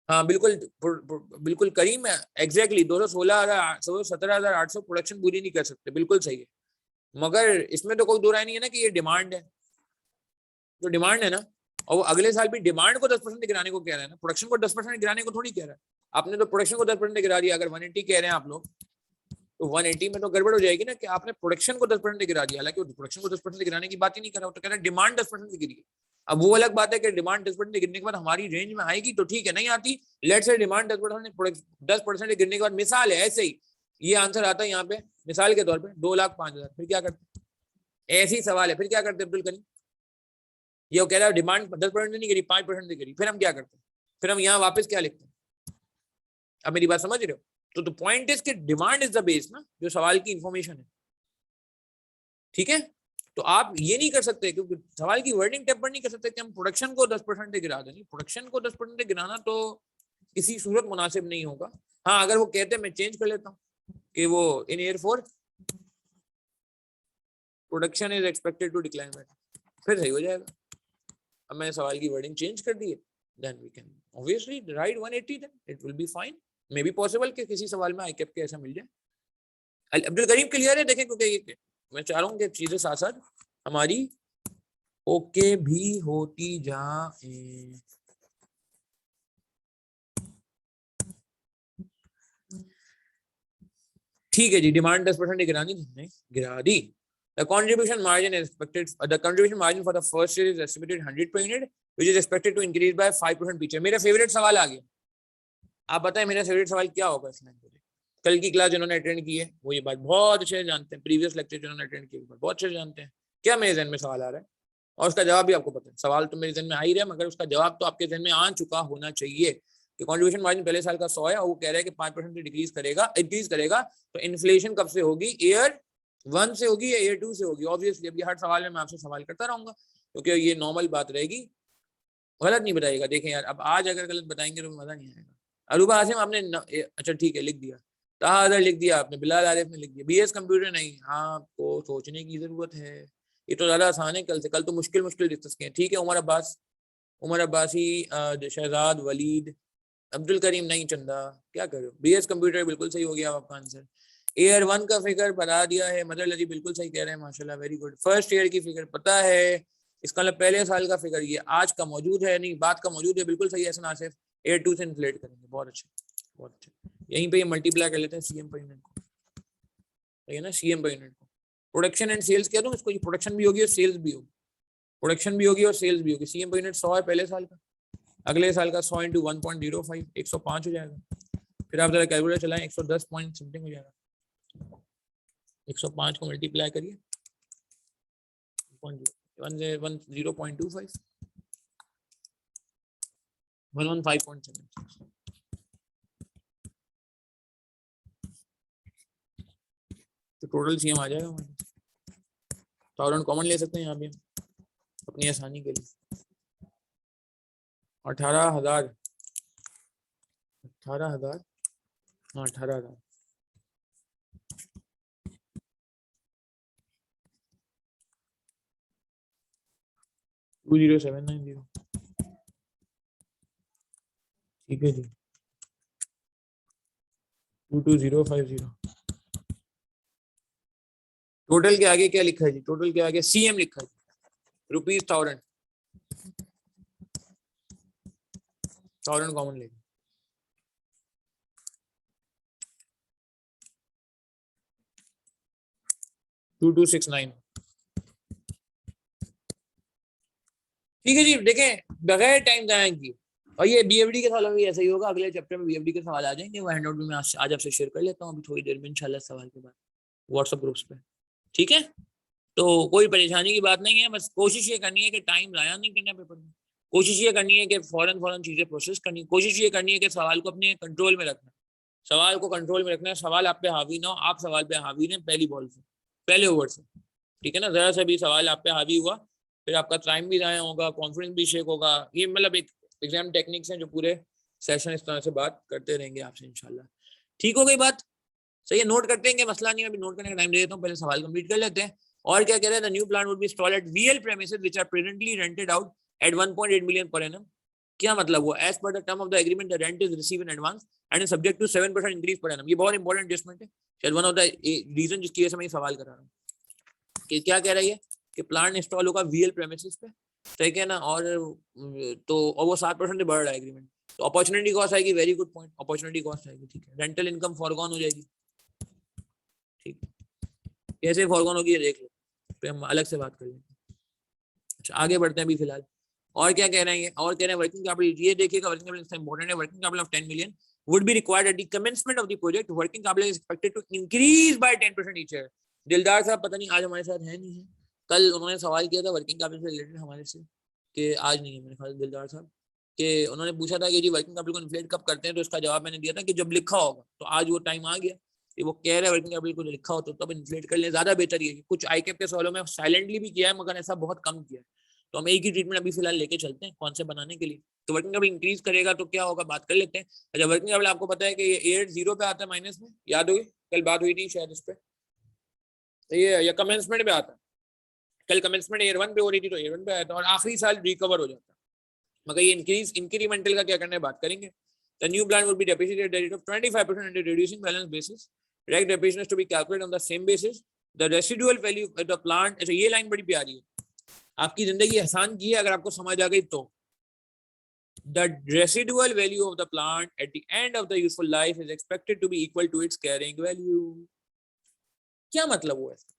हाँ बिल्कुल, बिल्कुल करीम है, एग्जैक्टली 217,800 प्रोडक्शन पूरी नहीं कर सकते, बिल्कुल सही है। मगर इसमें तो कोई दो राय नहीं है ना कि ये डिमांड है, तो डिमांड है ना, और वो अगले साल भी डिमांड को 10% गिराने को कह रहा है ना, प्रोडक्शन को 10% गिराने को थोड़ी कह रहा है। आपने तो प्रोडक्शन को 10% गिरा दिया। अगर 180 कह रहे हैं आप लोग, तो 180 में तो गड़बड़ हो जाएगी ना कि आपने प्रोडक्शन को 10% गिरा दिया, हालांकि प्रोडक्शन को 10% गिराने की बात ही नहीं कर रहा, तो कह रहा है डिमांड 10% गिरी है। अब वो अलग बात है कि डिमांड 10% गिरने के बाद हमारी रेंज में आएगी तो ठीक है, नहीं आती, लेट्स से डिमांड 10% गिरने के बाद, मिसाल है ऐसे ही ये आंसर आता है यहाँ पे मिसाल के तौर पे 2,05,000, फिर क्या करते? ऐसे ही सवाल है, फिर क्या करते अब्दुल करीम? ये कह रहा है डिमांड 10% नहीं गिरी, 5% से गिरी, फिर हम क्या करते हैं? फिर हम यहाँ वापस क्या लिखते हैं? अब मेरी बात समझ रहे हो? तो पॉइंट इज कि डिमांड इज द बेस ना, जो सवाल की इंफॉर्मेशन है। ठीक है, तो आप ये नहीं कर सकते, क्योंकि सवाल की वर्डिंग टेम्पर नहीं कर सकते कि हम प्रोडक्शन को 10% गिरा दें। प्रोडक्शन को 10% गिराना तो किसी सूरत मुनासिब नहीं होगा। हाँ, अगर वो कहते हैं, मैं चेंज कर लेता हूँ कि वो इन air force production is expected to decline, फिर सही हो जाएगा। अब मैंने सवाल की वर्डिंग चेंज कर दी है, then we can obviously write 180, then it will be fine. May be possible कि किसी सवाल में आई कैप के ऐसा मिल जाए। अब्दुल करीम क्लियर है? देखें, क्योंकि मैं चाह रहा हूँ कि चीजें साथ साथ हमारी ओके भी होती जाए। ठीक है जी, डिमांड 10% गिरा दी, नहीं गिरा दी। The contribution margin is expected. The contribution margin for the first year is estimated 100 per unit, which is expected to increase by 5% पीछे। मेरा फेवरेट सवाल आ गया, आप बताएं मेरा फेवरेट सवाल क्या होगा इस लाइन पे। कल की क्लास जिन्होंने अटेंड की है वो ये बात बहुत अच्छे से जानते हैं, प्रीवियस लेक्चर जिन्होंने अटेंड किए बहुत अच्छे से जानते हैं क्या मेरे जहन में सवाल आ रहा है, और उसका जवाब भी आपको पता है। सवाल तो मेरे जहन में आ ही रहा है, मगर उसका जवाब तो आपके जहन में आ चुका होना चाहिए कि कॉन्ट्रीब्यूशन मार्जिन पहले साल का 100 है और वो कह रहा है कि 5% डिक्रीज करेगा, इंक्रीज करेगा। तो इन्फ्लेशन कब से होगी, ईयर 1 से होगी या ईयर 2 से होगी? ऑब्वियसली अब ये हर सवाल में मैं आपसे सवाल करता रहूंगा क्योंकि ये नॉर्मल बात रहेगी, गलत नहीं बताइएगा। देखें यार, अब आज अगर गलत बताएंगे तो मजा नहीं आएगा। अरूबा आसिम आपने अच्छा ठीक है लिख दिया, ताहदर लिख दिया आपने, बिलाल आरिफ ने लिख दिया, बीएस कंप्यूटर नहीं। हाँ, आपको सोचने की जरूरत है, ये तो ज्यादा आसान है कल से। कल तो मुश्किल मुश्किल डिस्कस किए। ठीक है, उमर अब्बासी, शहजाद, वलीद, अब्दुल करीम नहीं, चंदा, क्या कर रहे हो? बीएस कंप्यूटर बिल्कुल सही हो गया आपका आंसर। ईयर 1 का फिगर बता दिया है, मदर लजी बिल्कुल सही कह रहे हैं, माशाल्लाह वेरी गुड। फर्स्ट ईयर की फिगर पता है, इसका मतलब पहले साल का फिगर ये आज का मौजूद है, नहीं बात का मौजूद है, बिल्कुल सही है हसन आसिफ। ईयर 2 से इन्फ्लेट करेंगे, बहुत अच्छा बहुत अच्छा। यहीं पे ये मल्टीप्लाई कर लेते हैं सीएम पर यूनिट को, सही है ना, सीएम पर यूनिट को। प्रोडक्शन एंड सेल्स कह दूं इसको, ये प्रोडक्शन भी होगी और सेल्स भी होगी, प्रोडक्शन भी होगी और सेल्स भी होगी। सीएम पर यूनिट 100 है पहले साल का, अगले साल का 100 इंटू 1.05 105 हो जाएगा। फिर आप जरा कैलकुलेटर चलाएं, 110 पॉइंट समथिंग हो जाएगा। 105 को मल्टीप्लाई करिए 0.25 115.7। तो टोटल सीएम आ जाएगा हमारे। 1000 कॉमन ले सकते हैं यहाँ भी अपनी आसानी के लिए। 18,000 हाँ 18,000 20790। ठीक है जी, 22050। टोटल के आगे क्या लिखा है जी? टोटल के आगे सीएम लिखा है, ₹1000 कॉमन लेंगे। $2269। ठीक है जी, देखें बगैर टाइम जाया की। और ये बीएफडी के सवालों में भी ऐसा ही होगा, अगले चैप्टर में बीएफडी के सवाल आ जाएंगे, वो हैंडआउट में मैं आज आपसे शेयर कर लेता हूँ अभी थोड़ी देर में इंशाल्लाह सवाल के बाद व्हाट्सएप ग्रुप्स पे। ठीक है, तो कोई परेशानी की बात नहीं है, बस कोशिश ये करनी है कि टाइम ज़ाया नहीं करना पेपर में। कोशिश ये करनी है कि फौरन चीज़ें प्रोसेस करनी, कोशिश ये करनी है कि सवाल को अपने कंट्रोल में रखना, सवाल को कंट्रोल में रखना है, सवाल आप पे हावी ना हो, आप सवाल पे हावी ने पहली बॉल से, पहले ओवर से। ठीक है ना, ज़रा सा भी सवाल आप पे हावी हुआ फिर आपका टाइम भी ज़ाया होगा, कॉन्फिडेंस भी शेक होगा। ये मतलब एक एग्जाम टेक्निक्स हैं जो पूरे सेशन इस तरह से बात करते रहेंगे आपसे इंशाल्लाह। ठीक हो गई बात? सही है, नोट करते हैं, मसला नहीं है, अभी नोट करने का टाइम दे देता हूँ, पहले सवाल कंप्लीट कर लेते हैं। और क्या कह रहे हैं, the new plant would be installed at VL premises which are presently rented out at 1.8 million per annum. क्या मतलब हुआ? As per the term of the agreement the rent is receive in advance and is subject to 7% increase per annum. ये बहुत important adjustment है, शायद one of the reason जिसकी वजह से मैं ये सवाल कर रहा हूँ कि क्या कह रही है कि प्लांट इंस्टॉल होगा वीएल प्रेमिसेस पे, ठीक है ना, और तो और वो 7% बढ़ रहा है एग्रीमेंट, तो अपॉर्चुनिटी कॉस्ट आएगी। Very good point, opportunity cost आएगी। ठीक है, रेंटल इनकम फॉरगॉन हो जाएगी। ठीक, कैसे फॉरगॉन होगी ये देख लो, फिर हम अलग से बात कर लेंगे। अच्छा आगे बढ़ते हैं अभी फिलहाल। और क्या कह रहे हैं, और कह रहे हैं वर्किंग कैपिटल, ये देखिएगा वर्किंग कैपिटल इंपॉर्टेंट है। Working capital of 10 million would be required at the commencement of the project. Working capital is expected to increase by 10% each year. दिलदार साहब पता नहीं आज हमारे साथ है नहीं है, कल उन्होंने सवाल किया था वर्किंग कैपिटल से रिलेटेड हमारे से, कि आज नहीं है मेरे ख्याल दिलदार साहब, कि उन्होंने पूछा था कि जी वर्किंग कैपिटल को इन्फ्लेट कब करते हैं, तो इसका जवाब मैंने दिया था कि जब लिखा होगा। तो आज वो टाइम आ गया कि वो कह रहे हैं वर्किंग कैपिटल को लिखा हो तो तब इन्फ्लेट कर ले, ज्यादा बेहतर ये। कुछ आईकेप के सवालों में साइलेंटली भी किया है मगर ऐसा बहुत कम किया है, तो हम एक ही ट्रीटमेंट अभी फिलहाल लेके चलते हैं कौन से बनाने के लिए। तो वर्किंग कैपिटल इंक्रीज करेगा तो क्या होगा, बात कर लेते हैं। अच्छा वर्किंग कैपिटल आपको पता है कि ये एयर 0 पे आता है माइनस में, याद होगी कल बात हुई थी शायद इस पे, तो ये कमेंसमेंट पे आता है, कल कमेंसमेंट एयर 1 पे हो रही थी तो एयर 1 पे आया था, और आखिरी साल रिकवर हो जाता है। मगर ये इंक्रीज इंक्रीमेंटल का क्या करना है बात करेंगे। The new plant will be depreciated at the rate of 25% under reducing balance basis. Direct depreciation is to be calculated on the same basis. The residual value of the plant, अच्छा ये line बड़ी प्यारी है, आपकी जिंदगी आसान की है अगर आपको समझ आ गई तो। The residual value of the plant at the end of the useful life is expected to be equal to its carrying value. क्या मतलब हुआ इसका?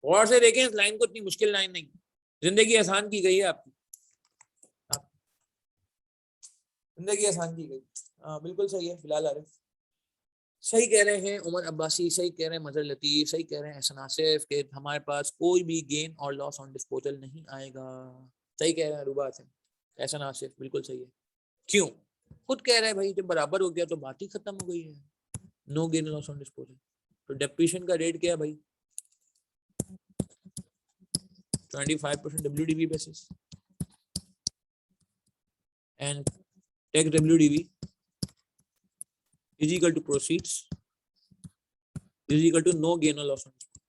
और से देखें इस लाइन को, इतनी मुश्किल लाइन नहीं, जिंदगी आसान की गई है आपकी, जिंदगी आसान की गई। हाँ बिल्कुल सही है बिलाल आरिफ, सही कह रहे हैं उमर अब्बासी, सही कह रहे हैं मजहर लतीफ, सही कह रहे हैं एहसन आसिफ कि हमारे पास कोई भी गेन और लॉस ऑन डिस्पोजल नहीं आएगा। सही कह रहे हैं रुबा से एहसन आसिफ, बिल्कुल सही है। क्यों? खुद कह रहे हैं भाई जब बराबर हो गया तो बात ही खत्म हो गई है, no gain loss on disposal. तो डेप्रिसिएशन का रेट क्या है भाई? 25% WDV basis and tax WDV is equal to proceeds is equal to no gain or loss on disposal.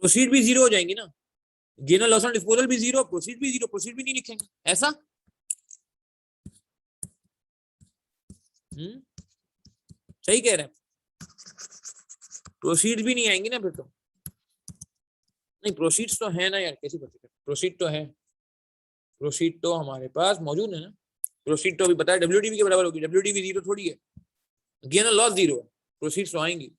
Proceed भी जीरो हो जाएंगी ना, गेन और लॉस ऑन डिस्पोजल भी जीरो, प्रोसीड भी जीरो, प्रोसीड भी नहीं लिखेंगे ऐसा। सही कह रहे हैं, प्रोसीड भी नहीं आएंगी ना फिर तो। नहीं प्रोसीड्स तो है ना यार, कैसी बात है, प्रोसीड तो है, प्रोसीड तो हमारे पास मौजूद है ना, प्रोसीड तो अभी पता है WDV के बराबर होगी, WDV जीरो थोड़ी है, गेन और लॉस जीरो है, प्रोसीड्स तो आएंगी।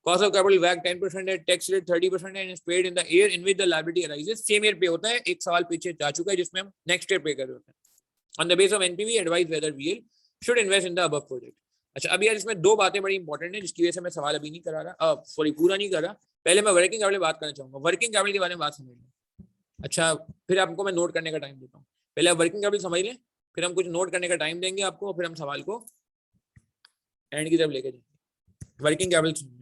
Cost of capital WACC 10% है, टैक्स रेट 30% है, and is paid in the year in which the liability arises. Same year पे होता है, एक सवाल पीछे जा चुका है जिसमें हम नेक्स्ट ईयर पे कर रहे होते हैं। On the basis of NPV, advise whether VL should invest in the above project. अच्छा अब यार इसमें दो बातें बड़ी इंपॉर्टेंट है जिसकी वजह से मैं सवाल अभी नहीं करा रहा, सॉरी पूरा नहीं कर रहा। पहले मैं वर्किंग कैपिटल बात करना चाहूंगा, वर्किंग कैपिटल के बारे में बात समझ लें। अच्छा फिर आपको मैं नोट करने का टाइम देता हूँ, पहले आप वर्किंग कैपिटल समझ लें, फिर हम कुछ नोट करने का टाइम देंगे आपको, फिर हम सवाल को एंड की तरफ लेके जाएंगे। वर्किंग कैपिटल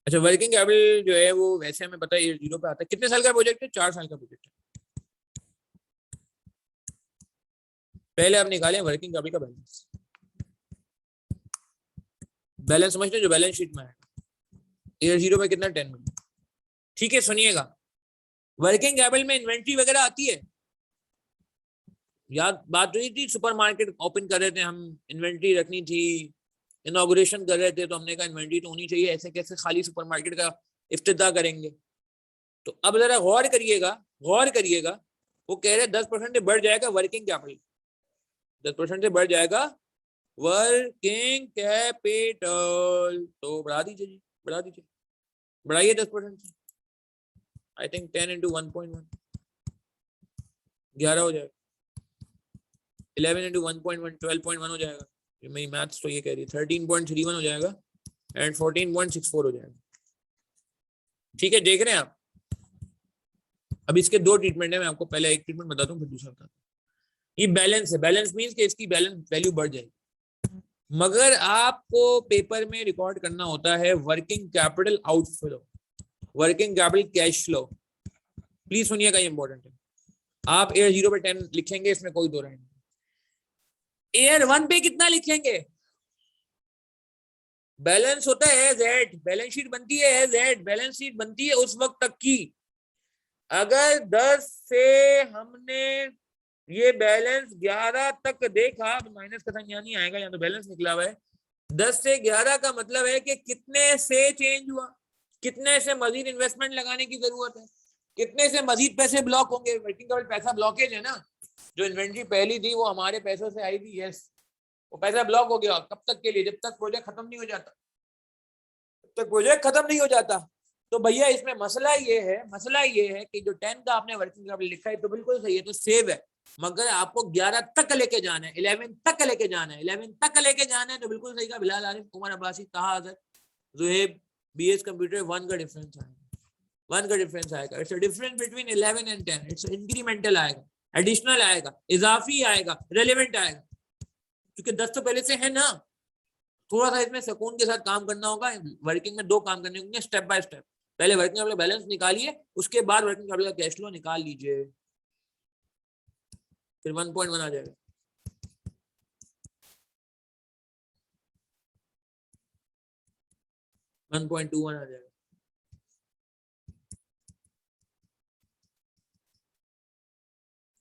अच्छा, वर्किंग कैपिटल जो है वो वैसे हमें पता है जीरो पे आता है। कितने साल का प्रोजेक्ट है? 4 साल का प्रोजेक्ट है। पहले आप निकालें वर्किंग कैपिटल का बैलेंस, बैलेंस समझते हैं जो बैलेंस शीट में है, ईयर जीरो पे कितना 10 मिलियन। ठीक है सुनिएगा, वर्किंग कैपिटल में इन्वेंट्री वगैरह आती है, याद बात हुई थी सुपरमार्केट ओपन कर रहे थे हम, इन्वेंट्री रखनी थी, इनॉग्रेशन कर रहे थे तो हमने कहा इन्वेंट्री तो होनी चाहिए, ऐसे कैसे खाली सुपरमार्केट का इफ्तिताह करेंगे। तो अब जरा गौर करिएगा, गौर करिएगा, वो कह रहे 10% से बढ़ जाएगा वर्किंग कैपिटल, 10% से बढ़ जाएगा वर्किंग कैपिटल, तो बढ़ा दीजिए जी, बढ़ा दीजिए, बढ़ाइए 10% से, आई थिंक 10 into 1.1 11 हो जाएगा, 11 into 1.1 12.1 हो जाएगा, मेरी मैथ्स तो ये कह रही है 13.31 हो जाएगा एंड 14.64 हो जाएगा। ठीक है देख रहे हैं आप। अब इसके दो ट्रीटमेंट है, मैं आपको पहले एक ट्रीटमेंट बताता हूँ फिर दूसरा बताता हूँ। ये बैलेंस है, बैलेंस मींस कि इसकी बैलेंस वैल्यू बढ़ जाएगी, मगर आपको पेपर में रिकॉर्ड करना होता है working capital outflow, working capital cash flow. Please सुनिएगा ये इंपॉर्टेंट है, आप एयर जीरो पे 10 लिखेंगे, इसमें कोई दो राय नहीं। एयर 1 पे कितना लिखेंगे? बैलेंस होता है Z, बैलेंस शीट बनती है Z, बैलेंस शीट बनती है उस वक्त तक की अगर 10 से हमने ये बैलेंस 11 तक देखा, तो माइनस का साइन यहाँ नहीं आएगा, यहाँ तो बैलेंस निकला हुआ है। 10 से 11 का मतलब है कि कितने से चेंज हुआ, कितने से मजीद इन्वेस्टमेंट लगाने की जरूरत है, कितने से मजीद पैसे ब्लॉक होंगे। वर्किंग कैपिटल पैसा ब्लॉकेज है ना, जो इन्वेंट्री पहली थी वो हमारे पैसों से आई थी, यस, वो पैसा ब्लॉक हो गया। कब तक के लिए? जब तक प्रोजेक्ट खत्म नहीं हो जाता, जब तक प्रोजेक्ट खत्म नहीं हो जाता। तो भैया इसमें मसला ये है कि जो 10 का आपने वर्किंग कैपिटल लिखा है तो बिल्कुल सही है, तो सेव है, मगर आपको 11 तक लेके जाना है, 11 तक लेके जाना है, 11 तक लेके जाना है, तो बिल्कुल सही का बिलाल आरिफ, उमर अब्बासी, ताहा अजहर, जुहेब, BS कंप्यूटर, 1 का डिफरेंस आएगा, 1 का डिफरेंस आएगा। It's a difference between 11 and 10, it's incremental आएगा, एडिशनल आएगा, इजाफी आएगा, रेलेवेंट आएगा, क्योंकि 10 तो पहले से है ना। थोड़ा सा इसमें सुकून के साथ काम करना होगा, वर्किंग में दो काम करने होंगे स्टेप बाय स्टेप। पहले वर्किंग कैपिटल बैलेंस निकालिए, उसके बाद वर्किंग कैपिटल का कैश फ्लो निकाल लीजिए, फिर 1.1 आ जाएगा। वन 1.21 आ जाएगा।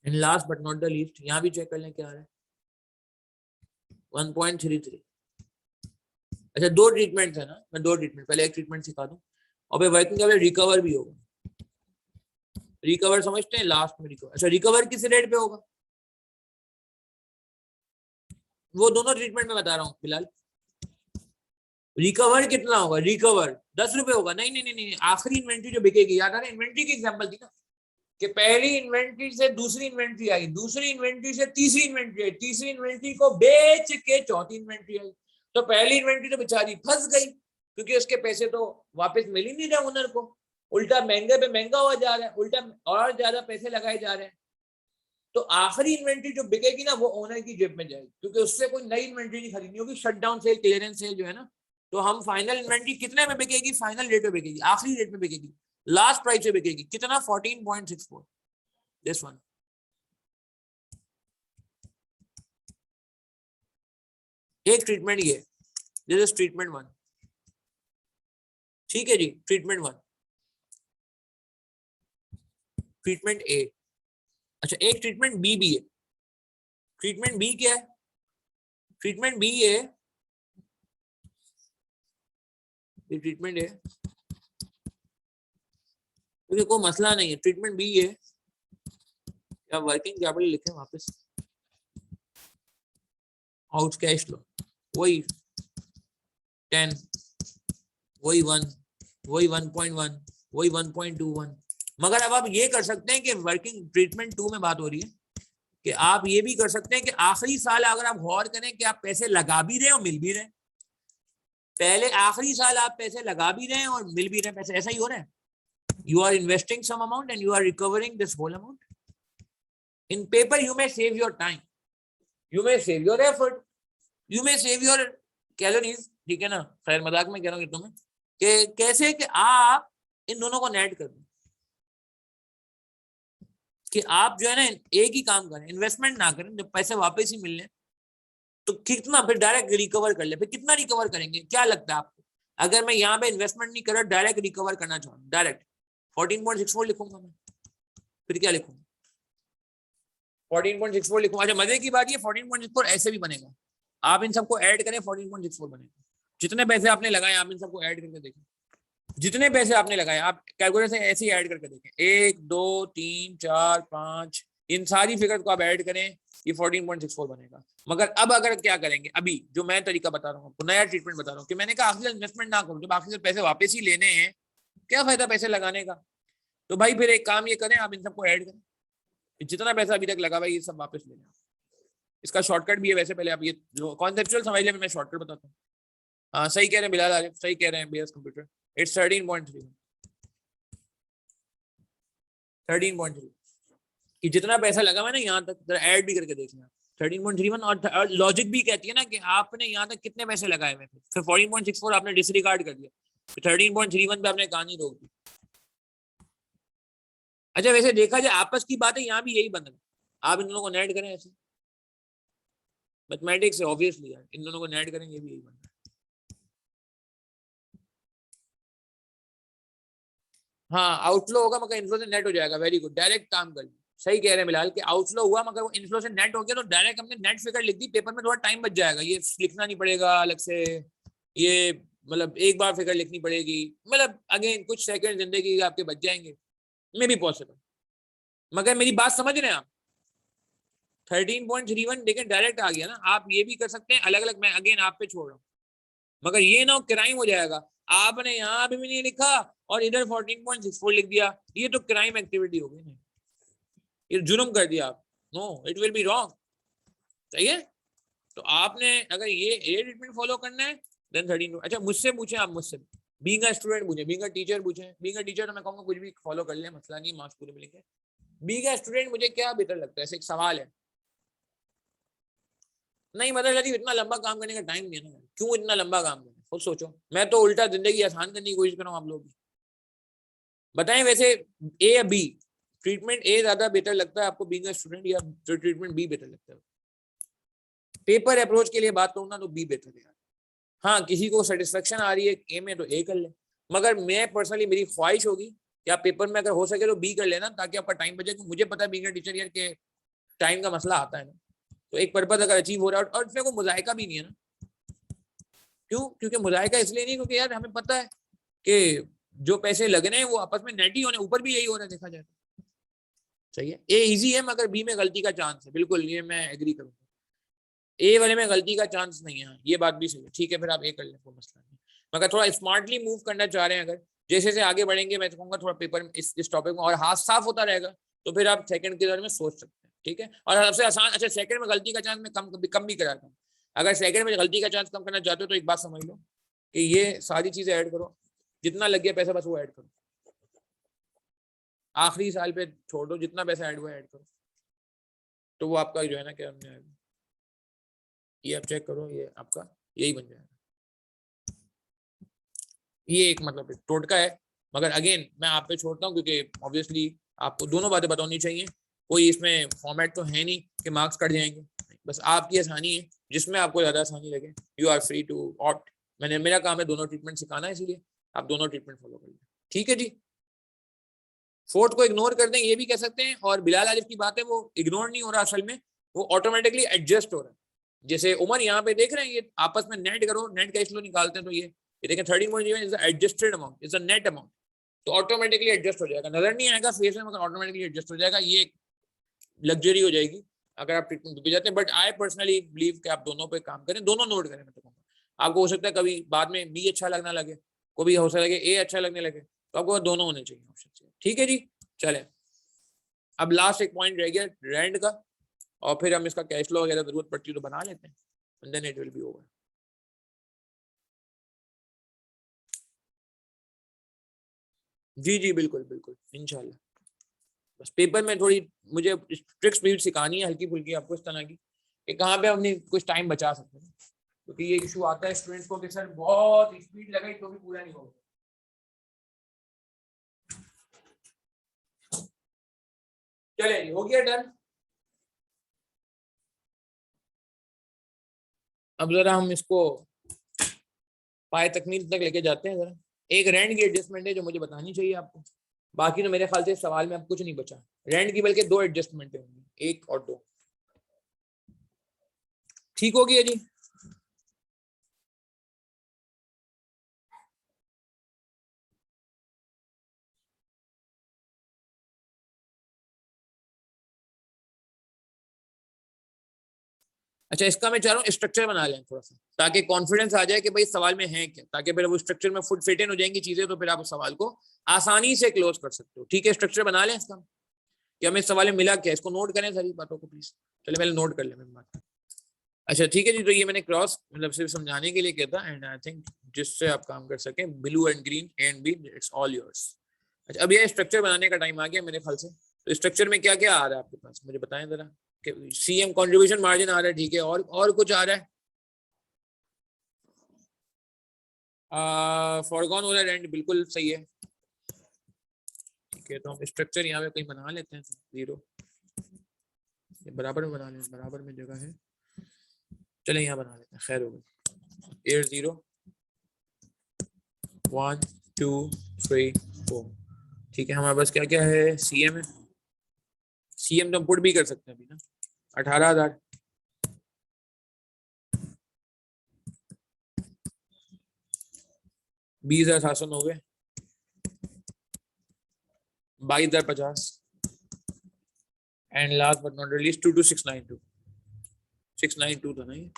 And last but not the least, यहाँ भी चेक कर लें क्या आ रहा है, 1.33। अच्छा दो ट्रीटमेंट है ना, मैं दो ट्रीटमेंट, पहले एक ट्रीटमेंट सिखा दूं और फिर वर्किंग कैपिटल रिकवर भी होगा। रिकवर समझते हैं, लास्ट में रिकवर। अच्छा रिकवर किस रेट पे होगा? वो दोनों ट्रीटमेंट में बता रहा हूँ फिलहाल। रिकवर कितना होगा? रिकवर 10 रुपए होगा? नहीं नहीं नहीं नहीं, आखिरी इन्वेंट्री जो बिकेगी, याद आ रहा है इन्वेंट्री की एग्जांपल थी ना, कि पहली इन्वेंट्री से दूसरी इन्वेंट्री आई, दूसरी इन्वेंट्री से तीसरी इन्वेंट्री आई, तीसरी इन्वेंट्री को बेच के चौथी इन्वेंट्री आई। तो पहली इन्वेंट्री तो बेचारी फंस गई, क्योंकि उसके पैसे तो वापस मिल ही नहीं रहे ओनर को, उल्टा महंगे पे महंगा हुआ जा रहा है, उल्टा और ज्यादा पैसे लगाए जा रहे हैं। तो आखिरी इन्वेंट्री जो बिकेगी ना वो ओनर की जेब में जाएगी, क्योंकि उससे कोई नई इन्वेंट्री नहीं खरीदनी होगी। Shut down sale, clearance sale जो है ना, तो हम फाइनल इन्वेंट्री कितने में बिकेगी? फाइनल रेट में बिकेगी, आखिरी रेट में बिकेगी, लास्ट प्राइस पे बिकेगी। कितना? 14.64। This one. एक ट्रीटमेंट ये, दिस इज ट्रीटमेंट 1। ठीक है जी, ट्रीटमेंट 1, ट्रीटमेंट ए। अच्छा, एक ट्रीटमेंट बी भी है। ट्रीटमेंट बी क्या है? ट्रीटमेंट बी है, ये ट्रीटमेंट है, क्योंकि कोई मसला नहीं है। ट्रीटमेंट बी है, या वर्किंग कैपिटल लिखे वापस, आउट कैश लो, वही 10, वही 1, वही 1.1, वही 1.21। मगर अब आप ये कर सकते हैं कि वर्किंग ट्रीटमेंट 2 में बात हो रही है कि आप ये भी कर सकते हैं कि आखिरी साल अगर आप गौर करें कि आप पैसे लगा भी रहे हैं और मिल भी रहे हैं। पहले आखिरी साल आप पैसे लगा भी रहे हैं और मिल भी रहे हैं पैसे, ऐसा ही हो रहा है। You are investing some amount and you are recovering this whole amount. In paper, you may save your time, you may save your effort, you may save your calories. ठीक है ना, खैर मजाक में कह रहा हूँ तुम्हें कि कैसे कि आप इन दोनों को नेट कर दो, कि आप जो है ना एक ही काम करें, इन्वेस्टमेंट ना करें, जब पैसे वापस ही मिलने तो कितना फिर डायरेक्ट रिकवर कर ले। फिर कितना रिकवर करेंगे? क्या लगता है आपको? अगर मैं यहाँ पे इन्वेस्टमेंट नहीं कर रहा, डायरेक्ट रिकवर करना चाहूँ, डायरेक्ट 14.64 लिखूंगा मैं, फिर क्या लिखूंगा? 14.64 लिखूंगा। अच्छा, मजे की बात ये 14.64 ऐसे भी बनेगा, आप इन सबको ऐड करें 14.64 बनेगा। जितने पैसे आपने लगाए आप इन सबको ऐड करके देखें, जितने पैसे आपने लगाए आप कैलकुलेटर से ऐसे ही ऐड करके देखें, 1 2 3 4 5, इन सारी फिगर को आप ऐड करें, ये 14.64 बनेगा। मगर अब अगर क्या करेंगे, अभी जो मैं तरीका बता रहा हूँ आपको, नया ट्रीटमेंट बता रहा हूँ कि मैंने कहा आखिर इन्वेस्टमेंट ना करूँ, जब आखिर पैसे वापस ही लेने हैं क्या फायदा पैसे लगाने का? तो भाई फिर एक काम ये करें, आप इन सबको ऐड करें, जितना पैसा अभी तक लगा हुआ है ये सब वापस ले लें। इसका शॉर्टकट भी है वैसे, पहले आप ये जो कॉन्सेप्चुअल समझ लें, मैं शॉर्टकट बताता हूँ। हाँ सही कह रहे हैं बिलाल आरिफ, सही कह रहे हैं बीएस कंप्यूटर, इट्स 13.3, 13.3 कि जितना पैसा लगा हुआ है ना यहाँ तक, जरा ऐड भी करके देख लें 13.31। और लॉजिक भी कहती है ना कि आपने यहाँ तक कितने पैसे लगाए हुए थे, फिर 14.64 आपने डिसरिगार्ड कर दिया, फिर 13.31 पे आपने कहानी रोक दी। अच्छा वैसे देखा जाए आपस की बात है, यहाँ भी यही बन रहा है, आप इन दोनों को नेट करें ऐसे, मैथमेटिक्स है ऑब्वियसली यार, इन दोनों को नेट करेंगे ये भी यही बन रहा है। हाँ आउटफ्लो होगा मगर इनफ्लो से नेट हो जाएगा, वेरी गुड, डायरेक्ट काम कर लिया। सही कह रहे हैं बिलाल कि आउटफ्लो हुआ मगर वो इनफ्लो से नेट हो गया, तो डायरेक्ट हमने नेट फिगर लिख दी, पेपर में थोड़ा टाइम बच जाएगा, ये लिखना नहीं पड़ेगा अलग से, ये मतलब एक बार फिगर लिखनी पड़ेगी, मतलब अगेन कुछ सेकंड जिंदगी आपके बच जाएंगे, मे बी पॉसिबल। मगर मेरी बात समझ रहे हैं आप? 13.31 लेकिन डायरेक्ट आ गया ना, आप ये भी कर सकते हैं अलग अलग, मैं अगेन आप पे छोड़ रहा हूँ, मगर ये ना क्राइम हो जाएगा, आपने यहाँ भी नहीं लिखा और इधर 14.64 लिख दिया, ये तो क्राइम एक्टिविटी हो गई ना, ये जुर्म कर दिया आप। No it will be wrong, सही है? तो आपने अगर ये ट्रीटमेंट फॉलो करना है देन 13। अच्छा मुझसे पूछे, आप मुझसे बीइंग अ स्टूडेंट पूछे, बीइंग अ टीचर पूछे, बीइंग अ टीचर तो मैं कहूँगा कुछ भी फॉलो कर ले, मसला नहीं, मार्क्स पूरे मिलेंगे। बीइंग अ स्टूडेंट मुझे क्या बेहतर लगता है, ऐसे एक सवाल है, नहीं मतलब लतीफ इतना लंबा काम करने का टाइम नहीं है ना, क्यों इतना लंबा काम करना, खुद सोचो, मैं तो उल्टा जिंदगी आसान करने की कोशिश कर रहा हूँ, आप लोग बताएं वैसे ए या बी, ट्रीटमेंट ए ज्यादा बेटर लगता है आपको बीइंग अ स्टूडेंट, या ट्रीटमेंट बी बेटर लगता है? पेपर अप्रोच के लिए बात करूँ ना तो बी बेटर है। हाँ किसी को सेटिस्फेक्शन आ रही है ए में तो ए कर ले, मगर मैं पर्सनली मेरी ख्वाहिश होगी कि आप पेपर में अगर हो सके तो बी कर लेना, ताकि आपका टाइम बचे, मुझे पता है बीइंग अ टीचर यार के टाइम का मसला आता है ना, तो एक पर्पज अगर अचीव हो रहा है, और इसमें कोई मुजाहिका भी नहीं है ना, क्यों? क्योंकि मुजाहिका इसलिए नहीं क्योंकि यार हमें पता है कि जो पैसे लगने हैं वो आपस में नेट ही होने, ऊपर भी यही हो रहा है देखा जाए, सही है? ए इजी है मगर बी में गलती का चांस है, बिल्कुल ये मैं एग्री करूंगा। ए वाले में गलती का चांस नहीं है, ये बात भी सही है, ठीक है फिर आप ए कर लें, कोई मसला नहीं। मगर थोड़ा स्मार्टली मूव करना चाह रहे हैं अगर, जैसे जैसे आगे बढ़ेंगे मैं तो कहूँगा थोड़ा पेपर इस टॉपिक में और हाथ साफ होता रहेगा, तो फिर आप सेकंड के बारे में सोच सकते हैं, ठीक है। और सबसे आसान, अच्छा सेकंड में गलती का चांस मैं कम भी कराता हूँ। अगर सेकंड में गलती का चांस कम करना चाहते हो तो एक बात समझ लो कि ये सारी चीजें ऐड करो, जितना लग गया पैसा बस वो ऐड करो, आखिरी साल पे छोड़ दो, जितना पैसा ऐड हुआ ऐड करो, तो वो आपका जो है ना क्या हमने, ये आप चेक करो, ये आपका यही बन जाएगा। ये एक मतलब टोटका है, मगर अगेन मैं आप पे छोड़ता हूँ क्योंकि ऑब्वियसली आपको दोनों बातें बतानी चाहिए, कोई इसमें फॉर्मेट तो है नहीं कि मार्क्स कट जाएंगे, बस आपकी आसानी है, जिसमें आपको ज्यादा आसानी लगे you are free to opt. मेरा काम है दोनों ट्रीटमेंट सिखाना है, इसीलिए आप दोनों ट्रीटमेंट फॉलो करिए, ठीक है जी। फोर्थ को इग्नोर कर दें ये भी कह सकते हैं, और बिलाल आरिफ की बात है वो इग्नोर नहीं हो रहा, असल में वो ऑटोमेटिकली एडजस्ट हो रहा है। जैसे उमर यहाँ पे देख रहे हैं, ये आपस में नेट करो, नेट कैश फ्लो निकालते हैं, तो ये देखें 13.7 is adjusted amount, is a net amount, तो ऑटोमेटिकली एडजस्ट हो जाएगा, नजर नहीं आएगा फेस में मगर ऑटोमेटिकली एडजस्ट हो जाएगा, ये लग्जरी हो जाएगी अगर आप ट्रीटमेंट पे जाते हैं। बट आई पर्सनली बिलीव कि आप दोनों पे काम करें, दोनों नोट करें, मैं तो कहूँगा आपको हो सकता है कभी बाद में बी अच्छा लगना लगे, कभी हो सकता है ए अच्छा लगने लगे, तो आपको दोनों होने चाहिए ऑप्शन, ठीक है जी। चले अब लास्ट एक पॉइंट रह गया रेंट का, और फिर हम इसका कैश फ्लो वगैरह जरूरत पड़ती है तो बना लेते हैं, and then it will be over। जी जी बिल्कुल बिल्कुल इंशाल्लाह, बस पेपर में थोड़ी मुझे ट्रिक स्पीड सिखानी है हल्की फुल्की आपको इस तरह की कि कहाँ पे अपनी कुछ टाइम बचा सकते हैं, क्योंकि ये इशू आता है स्टूडेंट्स को कि सर बहुत स्पीड लगाई तो भी पूरा नहीं होगा। चले हो गया डन। अब जरा हम इसको पाए तकमील तक लेके जाते हैं, जरा एक रेंट की एडजस्टमेंट है जो मुझे बतानी चाहिए आपको, बाकी तो मेरे ख्याल से सवाल में अब कुछ नहीं बचा, रेंट की बल्कि दो एडजस्टमेंट होंगी, एक और दो, ठीक हो गया जी। अच्छा इसका मैं चाह रहा हूँ स्ट्रक्चर बना लें थोड़ा सा, ताकि कॉन्फिडेंस आ जाए कि भाई सवाल में है क्या, ताकि फिर वो स्ट्रक्चर में फुट फिट इन हो जाएंगी चीजें, तो फिर आप उस सवाल को आसानी से क्लोज कर सकते हो, ठीक है। स्ट्रक्चर बना लें इसका कि हमें सवाल में मिला क्या, इसको नोट करें सारी बातों को प्लीज, चले पहले नोट कर लें मेरी बात। अच्छा ठीक है जी, तो ये मैंने क्रॉस मतलब सिर्फ समझाने के लिए किया था, एंड आई थिंक जिससे आप काम कर सकें, blue and green A and B it's all yours. अच्छा अब ये स्ट्रक्चर बनाने का टाइम आ गया मेरे ख्याल से, तो स्ट्रक्चर में क्या क्या आ रहा है आपके पास मुझे बताएं जरा, सीएम कंट्रीब्यूशन मार्जिन आ रहा है, ठीक है, और कुछ आ रहा है, फॉरगॉन वाला रेंट बिल्कुल सही है, ठीक है। तो हम स्ट्रक्चर यहाँ पे कहीं बना लेते हैं, जीरो बराबर में बना लेते, बराबर में जगह है, चले यहाँ बना लेते हैं, खैर हो गई 8 0 1 2 3 4, ठीक है। हमारे पास क्या क्या है, सीएम है, सीएम तो हम पुट भी कर सकते हैं अभी ना, 18,000, 20,790, 22,050, and last but not least 22,692, 692 था ना ये।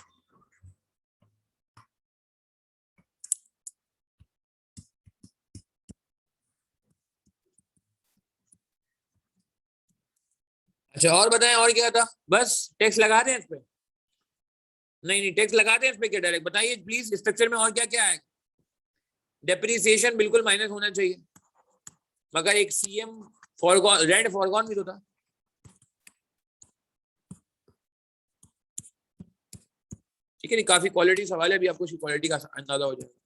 अच्छा और बताएं और क्या था, बस टैक्स लगा दें इस पे, नहीं टैक्स लगा दें इस पे क्या डायरेक्ट, बताइए प्लीज स्ट्रक्चर में और क्या क्या है। डेप्रिसिएशन बिल्कुल माइनस होना चाहिए, मगर एक सीएम फॉरगॉन रेंट फॉरगॉन भी तो था, ठीक है नहीं, काफी क्वालिटी सवाल है, अभी आपको क्वालिटी का अंदाजा हो जाएगा।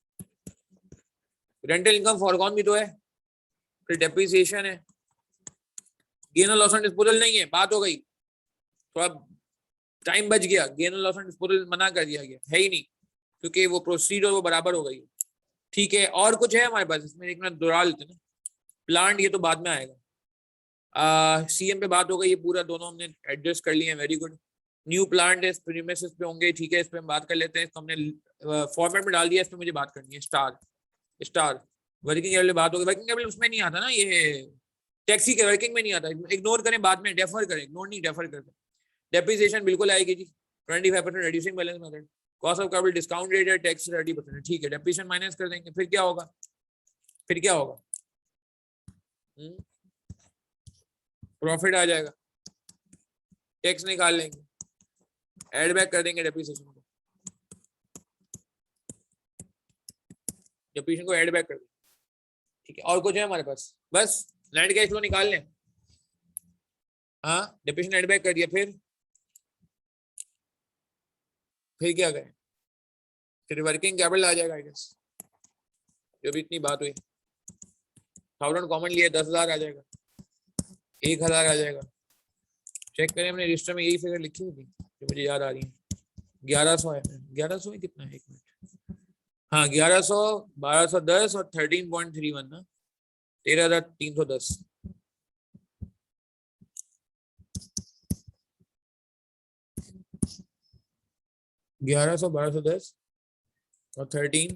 रेंटल इनकम फॉरगॉन भी तो है, फिर डेप्रिसिएशन है, गेन और लॉस ऑन डिस्पोजल नहीं है, बात हो गई, थोड़ा टाइम बच गया, गेन और लॉस ऑन डिस्पोजल मना कर दिया गया है ही नहीं, क्योंकि वो प्रोसीड और वो बराबर हो गई, ठीक है। और कुछ है हमारे पास इसमें, एक मिनट दोहरा लेते ना, प्लांट ये तो बाद में आएगा, सीएम पे बात हो गई, ये पूरा दोनों हमने एडजस्ट कर लिए हैं, वेरी गुड। न्यू प्लांट इस प्रीमिसेस पे होंगे, ठीक है, इस पे हम बात कर लेते हैं, इसको हमने फॉर्मेट में डाल दिया, इस पे मुझे बात करनी है, स्टार स्टार वर्किंग कैपिटल बात होगी, वर्किंग कैपिटल उसमें नहीं आता ना, ये टैक्सी के वर्किंग में नहीं आता, इग्नोर करें, बाद में डेफर करें, इग्नोर नहीं डेफर करते। डेप्रिसिएशन बिल्कुल आएगी जी, 25% reducing balance method, cost of capital discount rate है, tax 30%, ठीक है, depreciation माइनस कर देंगे, फिर क्या होगा, फिर क्या होगा, प्रॉफिट आ जाएगा, टैक्स निकाल लेंगे, एड बैक कर देंगे डेप्रिसिएशन को, डेप्रिसिएशन को एड बैक कर देंगे, ठीक है। और कुछ है हमारे पास, बस नेट कैश फ्लो निकाल लें, हाँ डेप्रिसिएशन एड बैक कर दिया, फिर क्या करें, फिर वर्किंग कैपिटल आ जाएगा आई गेस, जो भी इतनी बात हुई, 1000 कॉमन लिया 10,000 आ जाएगा, 1000 आ जाएगा, चेक करें हमने रजिस्टर में यही फिगर लिखी हुई थी जो मुझे याद आ रही है, 1100 है, 1100 है कितना है, एक मिनट, हाँ 1100, 1210 और 13.31 ना, 13,310, 1100, 1210 और 13,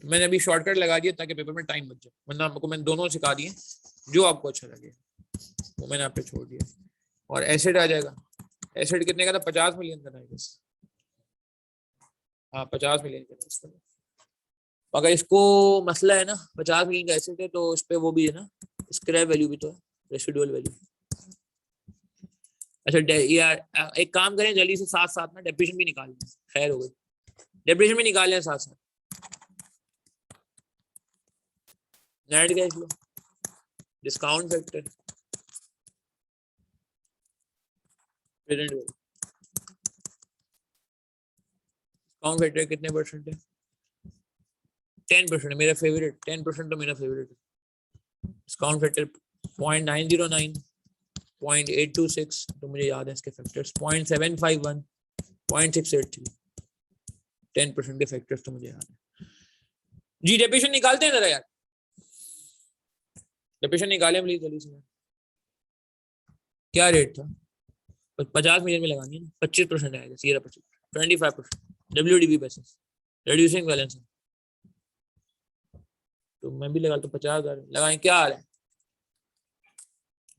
मैंने अभी शॉर्टकट लगा दिया ताकि पेपर में टाइम बच जाए, वरना आपको मैंने दोनों सिखा दिए, जो आपको अच्छा लगे वो मैंने आप पे छोड़ दिया। और एसिड आ जाएगा, एसिड कितने का था, 50 मिलियन का था, हाँ 50 मिलियन का। अगर इसको मसला है ना 50 मिलियन का एसिड है तो इस पे वो भी है ना, स्क्रैप वैल्यू भी तो है, रेसिडुअल वैल्यू। अच्छा यार एक काम करें जल्दी से, साथ साथ ना डेप्रिसिएशन भी निकाल लें, खैर हो गई, डेप्रिसिएशन भी निकाल लें साथ साथ, net cash flow, discount factor, present value, discount factor कितने परसेंट है, 10% है, मेरा फेवरेट, 10% तो मेरा फेवरेट है, डिस्काउंट फैक्टर 0.909, 0.826 तो मुझे याद है इसके फैक्टर्स, 0.751, 0.683, 10% के फैक्टर्स तो मुझे याद है जी। डेप्रिसिएशन निकालते हैं जरा यार, डेप्रिसिएशन निकालें प्लीज जल्दी से, क्या रेट था, 50 मिलियन में लगानी है ना, 25% आएगा, 25%, WDV बेसिस, रिड्यूसिंग बैलेंस है, तो मैं भी लगा तो 50,000 लगाएं, क्या आ रहा है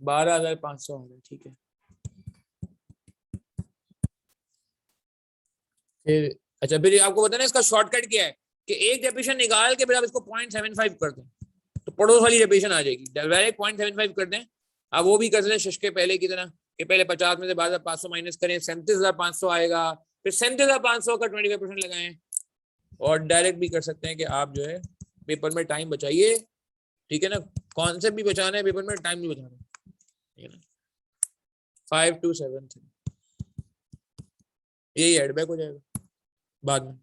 12,500 आ रहा है, ठीक है। फिर अच्छा फिर आपको बताना इसका शॉर्टकट क्या है कि एक डेप्रिसिएशन निकाल के फिर आप इसको 0.75 कर दें तो पड़ोस वाली डेप्रिसिएशन आ जाएगी, डायरेक्ट 0.75 कर दें, आप वो भी कर सकते हैं शश के पहले की तरह कि पहले 50 में से 12,500 माइनस करें, 37,500 आएगा, फिर 37,500 का 25% लगाएं, और डायरेक्ट भी कर सकते हैं कि आप जो है पेपर में टाइम बचाइए, ठीक है ना, कॉन्सेप्ट भी बचाना है पेपर में, टाइम भी बचाना है, ठीक है ना। 5273 यही एडबैक हो जाएगा बाद में,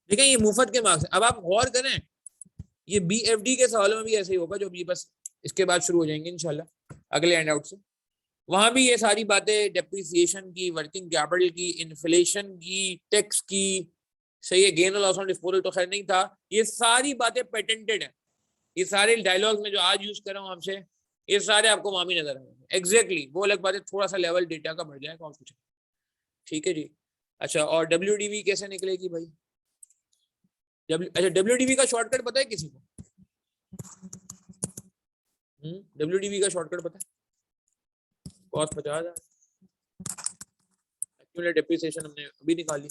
ठीक है, ये मुफ्त के मार्क्स। अब आप गौर करें ये BFD के सवालों में भी ऐसे ही होगा, जो भी बस इसके बाद शुरू हो जाएंगे इंशाल्लाह अगले हैंड आउट से, वहां भी ये सारी बातें डेप्रिसिएशन की, वर्किंग कैपिटल की, इन्फ्लेशन की, टैक्स की, सही है, गेन और लॉस ऑन डिस्पोजल तो खैर नहीं था, ये सारी बातें पेटेंटेड है, ये सारे डायलॉग में जो आज यूज कर रहा हूँ आपसे, ये सारे आपको मामी नजर आएंगे एग्जैक्टली, वो अलग बात है, थोड़ा सा लेवल डेटा का बढ़ जाएगा और कुछ, ठीक है जी। अच्छा और WDV कैसे निकलेगी भाई, अच्छा WDV का शॉर्टकट पता है किसी को, WDV का शॉर्टकट पता है, कॉस्ट 50,000, एक्यूमुलेटेड डेप्रिसिएशन हमने अभी निकाली,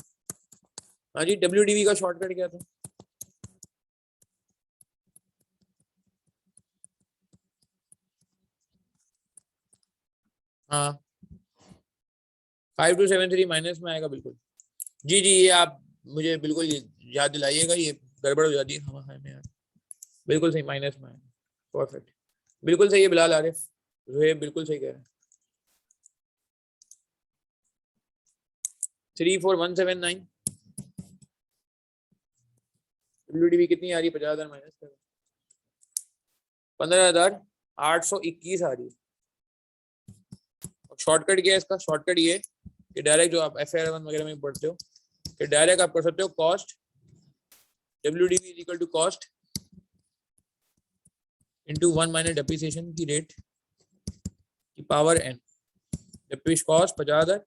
हाँ जी WDV का शॉर्टकट क्या था, हाँ 5273 माइनस में आएगा, बिल्कुल जी जी, ये आप मुझे बिल्कुल याद दिलाइएगा, ये गड़बड़ हो जाती है हाँ यार, बिल्कुल सही माइनस में आएगा, परफेक्ट, बिल्कुल सही है बिलाल आरिफ, जोहेब बिल्कुल सही कह रहे हैं, 34179, WDV कितनी आ रही है, 50,000 माइनस कर 15,821 आ रही है। शॉर्टकट क्या है इसका, शॉर्टकट ये कि डायरेक्ट जो आप FR1 वगैरह में पढ़ते हो कि डायरेक्ट आप कर सकते हो cost WDV is equal to cost into 1 minus depreciation की रेट की power n, depreciation cost 50,000,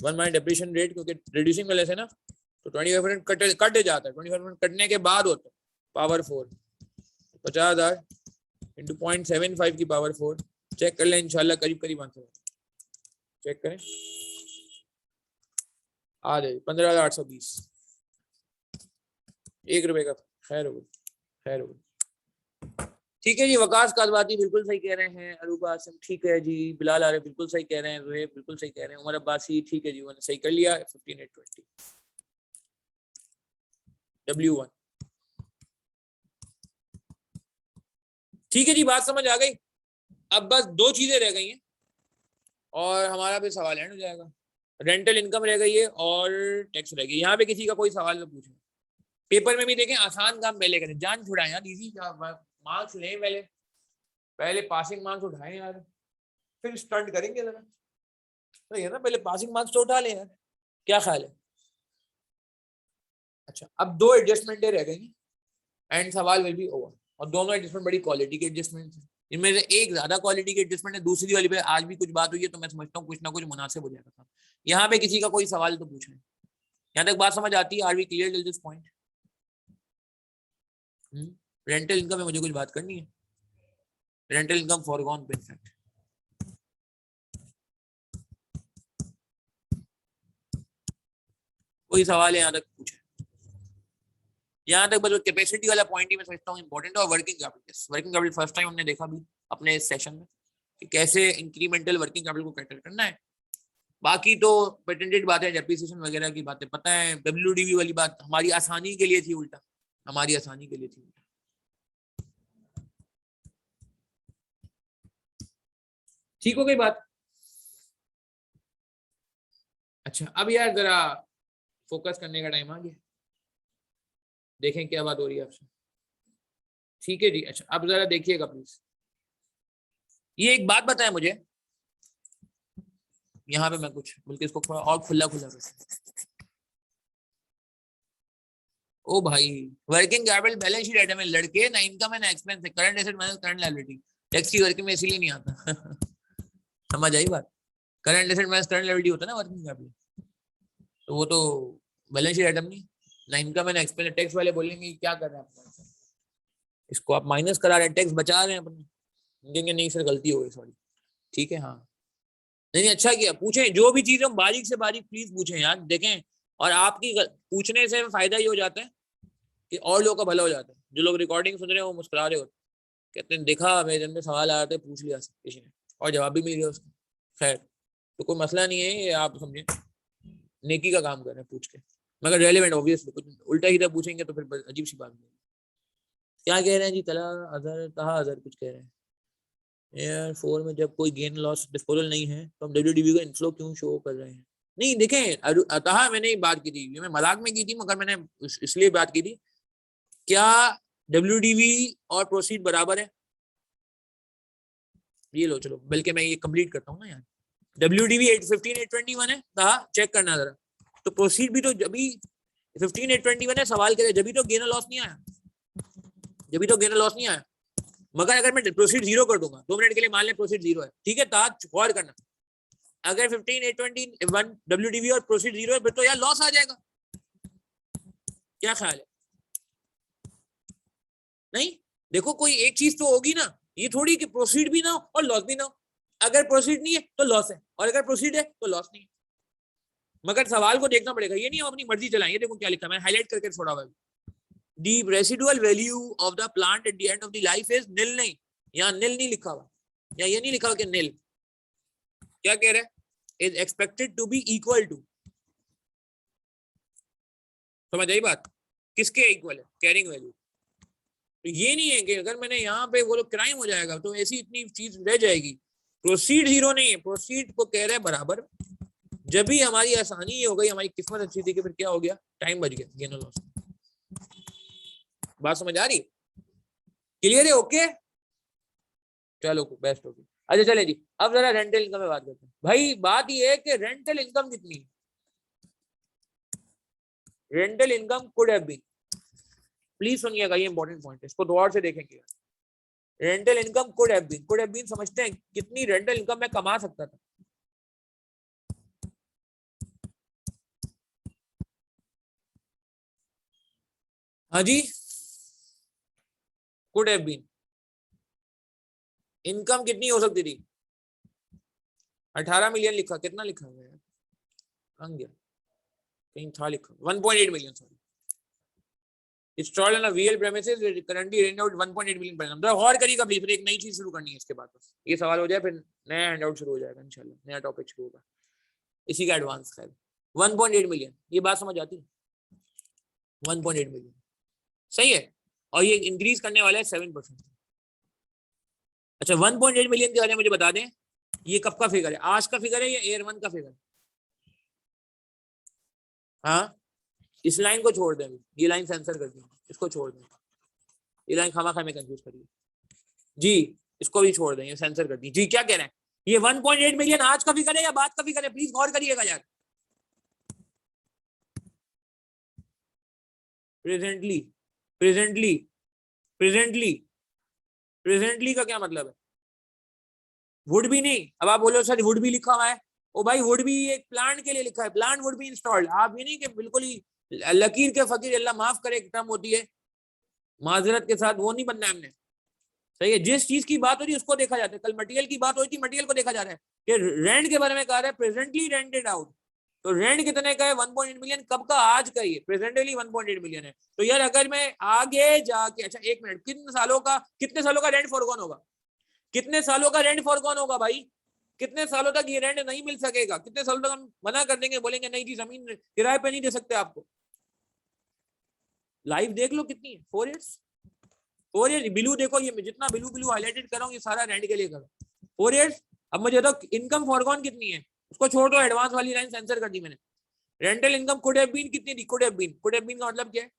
1 minus depreciation rate, क्योंकि रिड्यूसिंग वाले से ना तो 25% कट जाता है, 25% कटने के बाद होता है पावर 4, 50,000 इंटू 0.75 की पावर 4, चेक कर लें इंशाल्लाह करीब करीब आंसर। चेक करें, आ जाए 15,820, 1 रुपए का। खैर हो गई, खैर हो गई। ठीक है जी, वकास काजवाती बिल्कुल सही कह रहे हैं, अरूबा आसिम ठीक है जी, बिलाल आरे बिल्कुल सही कह रहे हैं, जोहेब बिल्कुल सही कह रहे हैं, उमर अब्बासी ठीक है जी, उन्होंने सही कर लिया। 15,820 W1। ठीक है जी, बात समझ आ गई। अब बस 2 चीजें रह गई हैं और हमारा भी सवाल एंड हो जाएगा। रेंटल इनकम रह गई है और टैक्स रह गई। यहाँ पे किसी का कोई सवाल तो पूछे, पेपर में भी देखें, आसान काम पहले करें, जान छुड़ाएं यार, इजी मार्क्स लें, पहले पहले पासिंग मार्क्स उठाएं यार, फिर स्टंट करेंगे जरा, तो ये ना, पहले पासिंग मार्क्स तो उठा लें यार, क्या ख्याल है? अच्छा, अब 2 एडजस्टमेंटें रह गई एंड सवाल विल बी ओवर, और दोनों एडजस्टमेंट बड़ी क्वालिटी के एडजस्टमेंट है। इनमें से एक ज्यादा क्वालिटी की एडजस्टमेंट है, दूसरी वाली पे आज भी कुछ बात हुई है, तो मैं समझता हूँ कुछ ना कुछ मुनासिब हो जाएगा था। यहाँ पे किसी का कोई सवाल तो पूछे, यहाँ तक बात समझ आती है? Are we clear till this point? Rental income में मुझे कुछ बात करनी है, रेंटल इनकम फॉरगॉन पे इनफैक्ट। कोई सवाल है यहाँ तक पूछे? यहाँ तक बस कैपेसिटी वाला पॉइंट ही मैं समझता हूँ इंपॉर्टेंट है, और working capital, working capital first time हमने देखा भी अपने इस सेशन में कि कैसे इंक्रीमेंटल वर्किंग कैपिटल को कैटर करना है। बाकी तो पेटेंटेड बातें, डेप्रिसिएशन वगैरह की बातें पता है, डब्ल्यूडीवी वाली बात हमारी आसानी के लिए थी, उल्टा हमारी आसानी के लिए थी। ठीक हो गई बात? अच्छा, अब यार जरा फोकस करने का टाइम आ गया, देखें क्या बात हो रही है आपसे। ठीक है जी, अच्छा अब जरा देखिएगा प्लीज, ये एक बात बताएं मुझे, यहाँ पे मैं कुछ बल्कि इसको थोड़ा और खुला खुला कर, ओ भाई, working capital balance sheet item है लड़के ना, इनकम एंड एक्सपेंस है, current asset minus current liability. Tax की वर्किंग में इसीलिए नहीं आता समझ आई बात? Current asset minus current liability होता है ना वर्किंग कैपिटल, तो वो तो बैलेंस शीट आइटम नहीं ना, इनकम एंड एक्सपेंस। टैक्स वाले बोलेंगे क्या कर रहे हैं आप, इसको आप माइनस करा रहे हैं, टैक्स बचा रहे हैं अपने, कहेंगे नहीं सर गलती हो गई, सॉरी। ठीक है, हाँ, नहीं नहीं अच्छा किया, पूछें जो भी चीज हम बारीक से बारीक प्लीज पूछें यार, देखें। और आपकी पूछने से फायदा ये हो जाता है कि और लोगों का भला हो जाता है, जो लोग रिकॉर्डिंग सुन रहे हैं वो मुस्कुरा रहे होते, कहते हैं देखा मेरे जन में सवाल आ रहा था, पूछ लिया किसी ने और जवाब भी मिल गया उसको। खैर, तो कोई मसला नहीं है, ये आप समझे नेकी का काम कर रहे हैं पूछ के, मगर रेलिवेंट ऑब्वियसली, कुछ उल्टा ही पूछेंगे तो फिर अजीब सी बात नहीं। क्या कह रहे हैं जी, तला अजहर, तहा अजहर कुछ कह रहे हैं यार, 4 में जब कोई गेन लॉस डिस्पोजल नहीं है तो हम डब्ल्यूडीबी का इनफ्लो क्यों शो कर रहे हैं? नहीं देखें, अतः मैंने बात की थी, मैं मजाक में की थी, मगर मैंने इसलिए बात की थी, क्या डब्ल्यूडीबी और प्रोसीड बराबर है? ये लो चलो, बल्कि मैं ये कंप्लीट करता हूँ ना यार, डब्ल्यूडीबी 15,821 है, कहा चेक करना जरा, तो प्रोसीड भी तो जब 15,821 है, सवाल करे जब तो गेन लॉस नहीं आया, जब तो गेन लॉस नहीं आया। मगर अगर मैं प्रोसीड 0 कर दूंगा, 2 मिनट के लिए मान लें प्रोसीड 0 है, ठीक है, ताज गौर करना, अगर 15,821 डब्ल्यूडीबी और प्रोसीड 0 है, फिर तो यार लॉस आ जाएगा, क्या ख्याल है? नहीं, देखो कोई एक चीज तो होगी ना, ये थोड़ी कि प्रोसीड भी ना हो और लॉस भी ना हो। अगर प्रोसीड नहीं है तो लॉस है, और अगर प्रोसीड है तो लॉस नहीं है। मगर सवाल को देखना पड़ेगा, ये नहीं हम अपनी मर्जी चलाएंगे। देखो क्या लिखा, मैंने हाईलाइट करके छोड़ा हुआ है, the residual value of the plant at the end of the life is nil, नहीं, यहाँ nil नहीं लिखा हुआ, या ये नहीं लिखा हुआ कि nil, क्या कह रहे हैं, is expected to be equal to, समझ आई बात? किसके इक्वल है? Carrying value. तो ये नहीं है कि अगर मैंने यहाँ पे बोलो क्राइम हो जाएगा, तो ऐसी इतनी चीज रह जाएगी। प्रोसीड 0 नहीं है, प्रोसीड को कह रहे हैं बराबर। जब भी हमारी आसानी ये हो गई, हमारी किस्मत अच्छी थी कि फिर क्या हो गया, टाइम बच गया, गेन लॉस। बात समझ आ रही? क्लियर है? ओके, चलो बेस्ट होगी। अच्छा चले जी, अब जरा रेंटल इनकम में बात करते हैं। भाई बात ये है कि रेंटल इनकम कितनी है, rental income could have been, please सुनिएगा, ये इंपॉर्टेंट पॉइंट है, इसको दो और से देखेंगे। Rental income could have been समझते हैं कितनी रेंटल इनकम मैं कमा सकता था? हाँ जी, कुड हैव बीन, इनकम कितनी हो सकती थी? 18 मिलियन लिखा, कितना लिखा है यार, कहाँ गया, कहीं था लिखा, 1.8 million sorry. Installed on a VL premises currently rent out 1.8 million per annum. तो और करिएगा प्लीज, फिर एक नई चीज शुरू करनी है इसके बाद, बस ये सवाल हो जाए फिर नया हैंड आउट शुरू हो जाएगा इंशाल्लाह, नया टॉपिक शुरू होगा इसी का एडवांस। खैर 1.8 मिलियन, ये बात समझ आती है? 1.8 मिलियन सही है, और ये इंक्रीज करने वाला है 7%। अच्छा 1.8 मिलियन के बारे में मुझे बता दें, ये कब का फिगर है? आज का फिगर है या एयर 1 का फिगर? हाँ, इस लाइन को छोड़ दें, ये लाइन सेंसर कर दी, इसको छोड़ दें, ये लाइन खामा खा में कंफ्यूज करिए जी, इसको भी छोड़ दें, ये सेंसर कर दी जी। क्या कह रहे हैं, ये 1.8 मिलियन आज का फिगर है या बाद का फिगर है? प्लीज गौर करिएगा यार। प्रेजेंटली, प्रेजेंटली, प्रेजेंटली, प्रेजेंटली का क्या मतलब है? वुड भी नहीं, अब आप बोलो सर वुड भी लिखा हुआ है, ओ भाई वुड भी एक प्लांट के लिए लिखा है, प्लांट वुड भी इंस्टॉल्ड। आप ये नहीं कि बिल्कुल ही लकीर के फकीर, अल्लाह माफ करे एक टर्म होती है माजरत के साथ, वो नहीं बनना है हमने। सही है, जिस चीज की बात हो रही है उसको देखा जाता है। कल मटेरियल की बात हो रही थी, मटेरियल को देखा जा रहा है कि रेंट के बारे में कहा रहा है प्रेजेंटली रेंटेड आउट। तो रेंट कितने का है? 1.8 मिलियन। कब का? आज का ही प्रेजेंटली 1.8 मिलियन है। तो यार अगर मैं आगे जाके, अच्छा एक मिनट, कितने सालों का रेंट फॉरगॉन होगा? कितने सालों का रेंट फॉरगॉन होगा भाई? कितने सालों तक ये रेंट नहीं मिल सकेगा? कितने सालों तक हम मना कर देंगे, बोलेंगे नहीं जी जमीन किराए पे नहीं दे सकते आपको? लाइव देख लो कितनी है, 4 इयर्स। 4 इयर्स बिलू देखो, ये जितना बिलू बिलू हाईलाइटेड कर रहा हूँ ये सारा रेंट के लिए कर रहा हूँ, 4 इयर्स। अब मुझे बताओ इनकम फॉरगॉन कितनी है, उसको छोड़ दो, एडवांस वाली लाइन सेंसर कर दी मैंने। Rental income could have been कितनी थी? कुड हैव बीन का मतलब क्या है?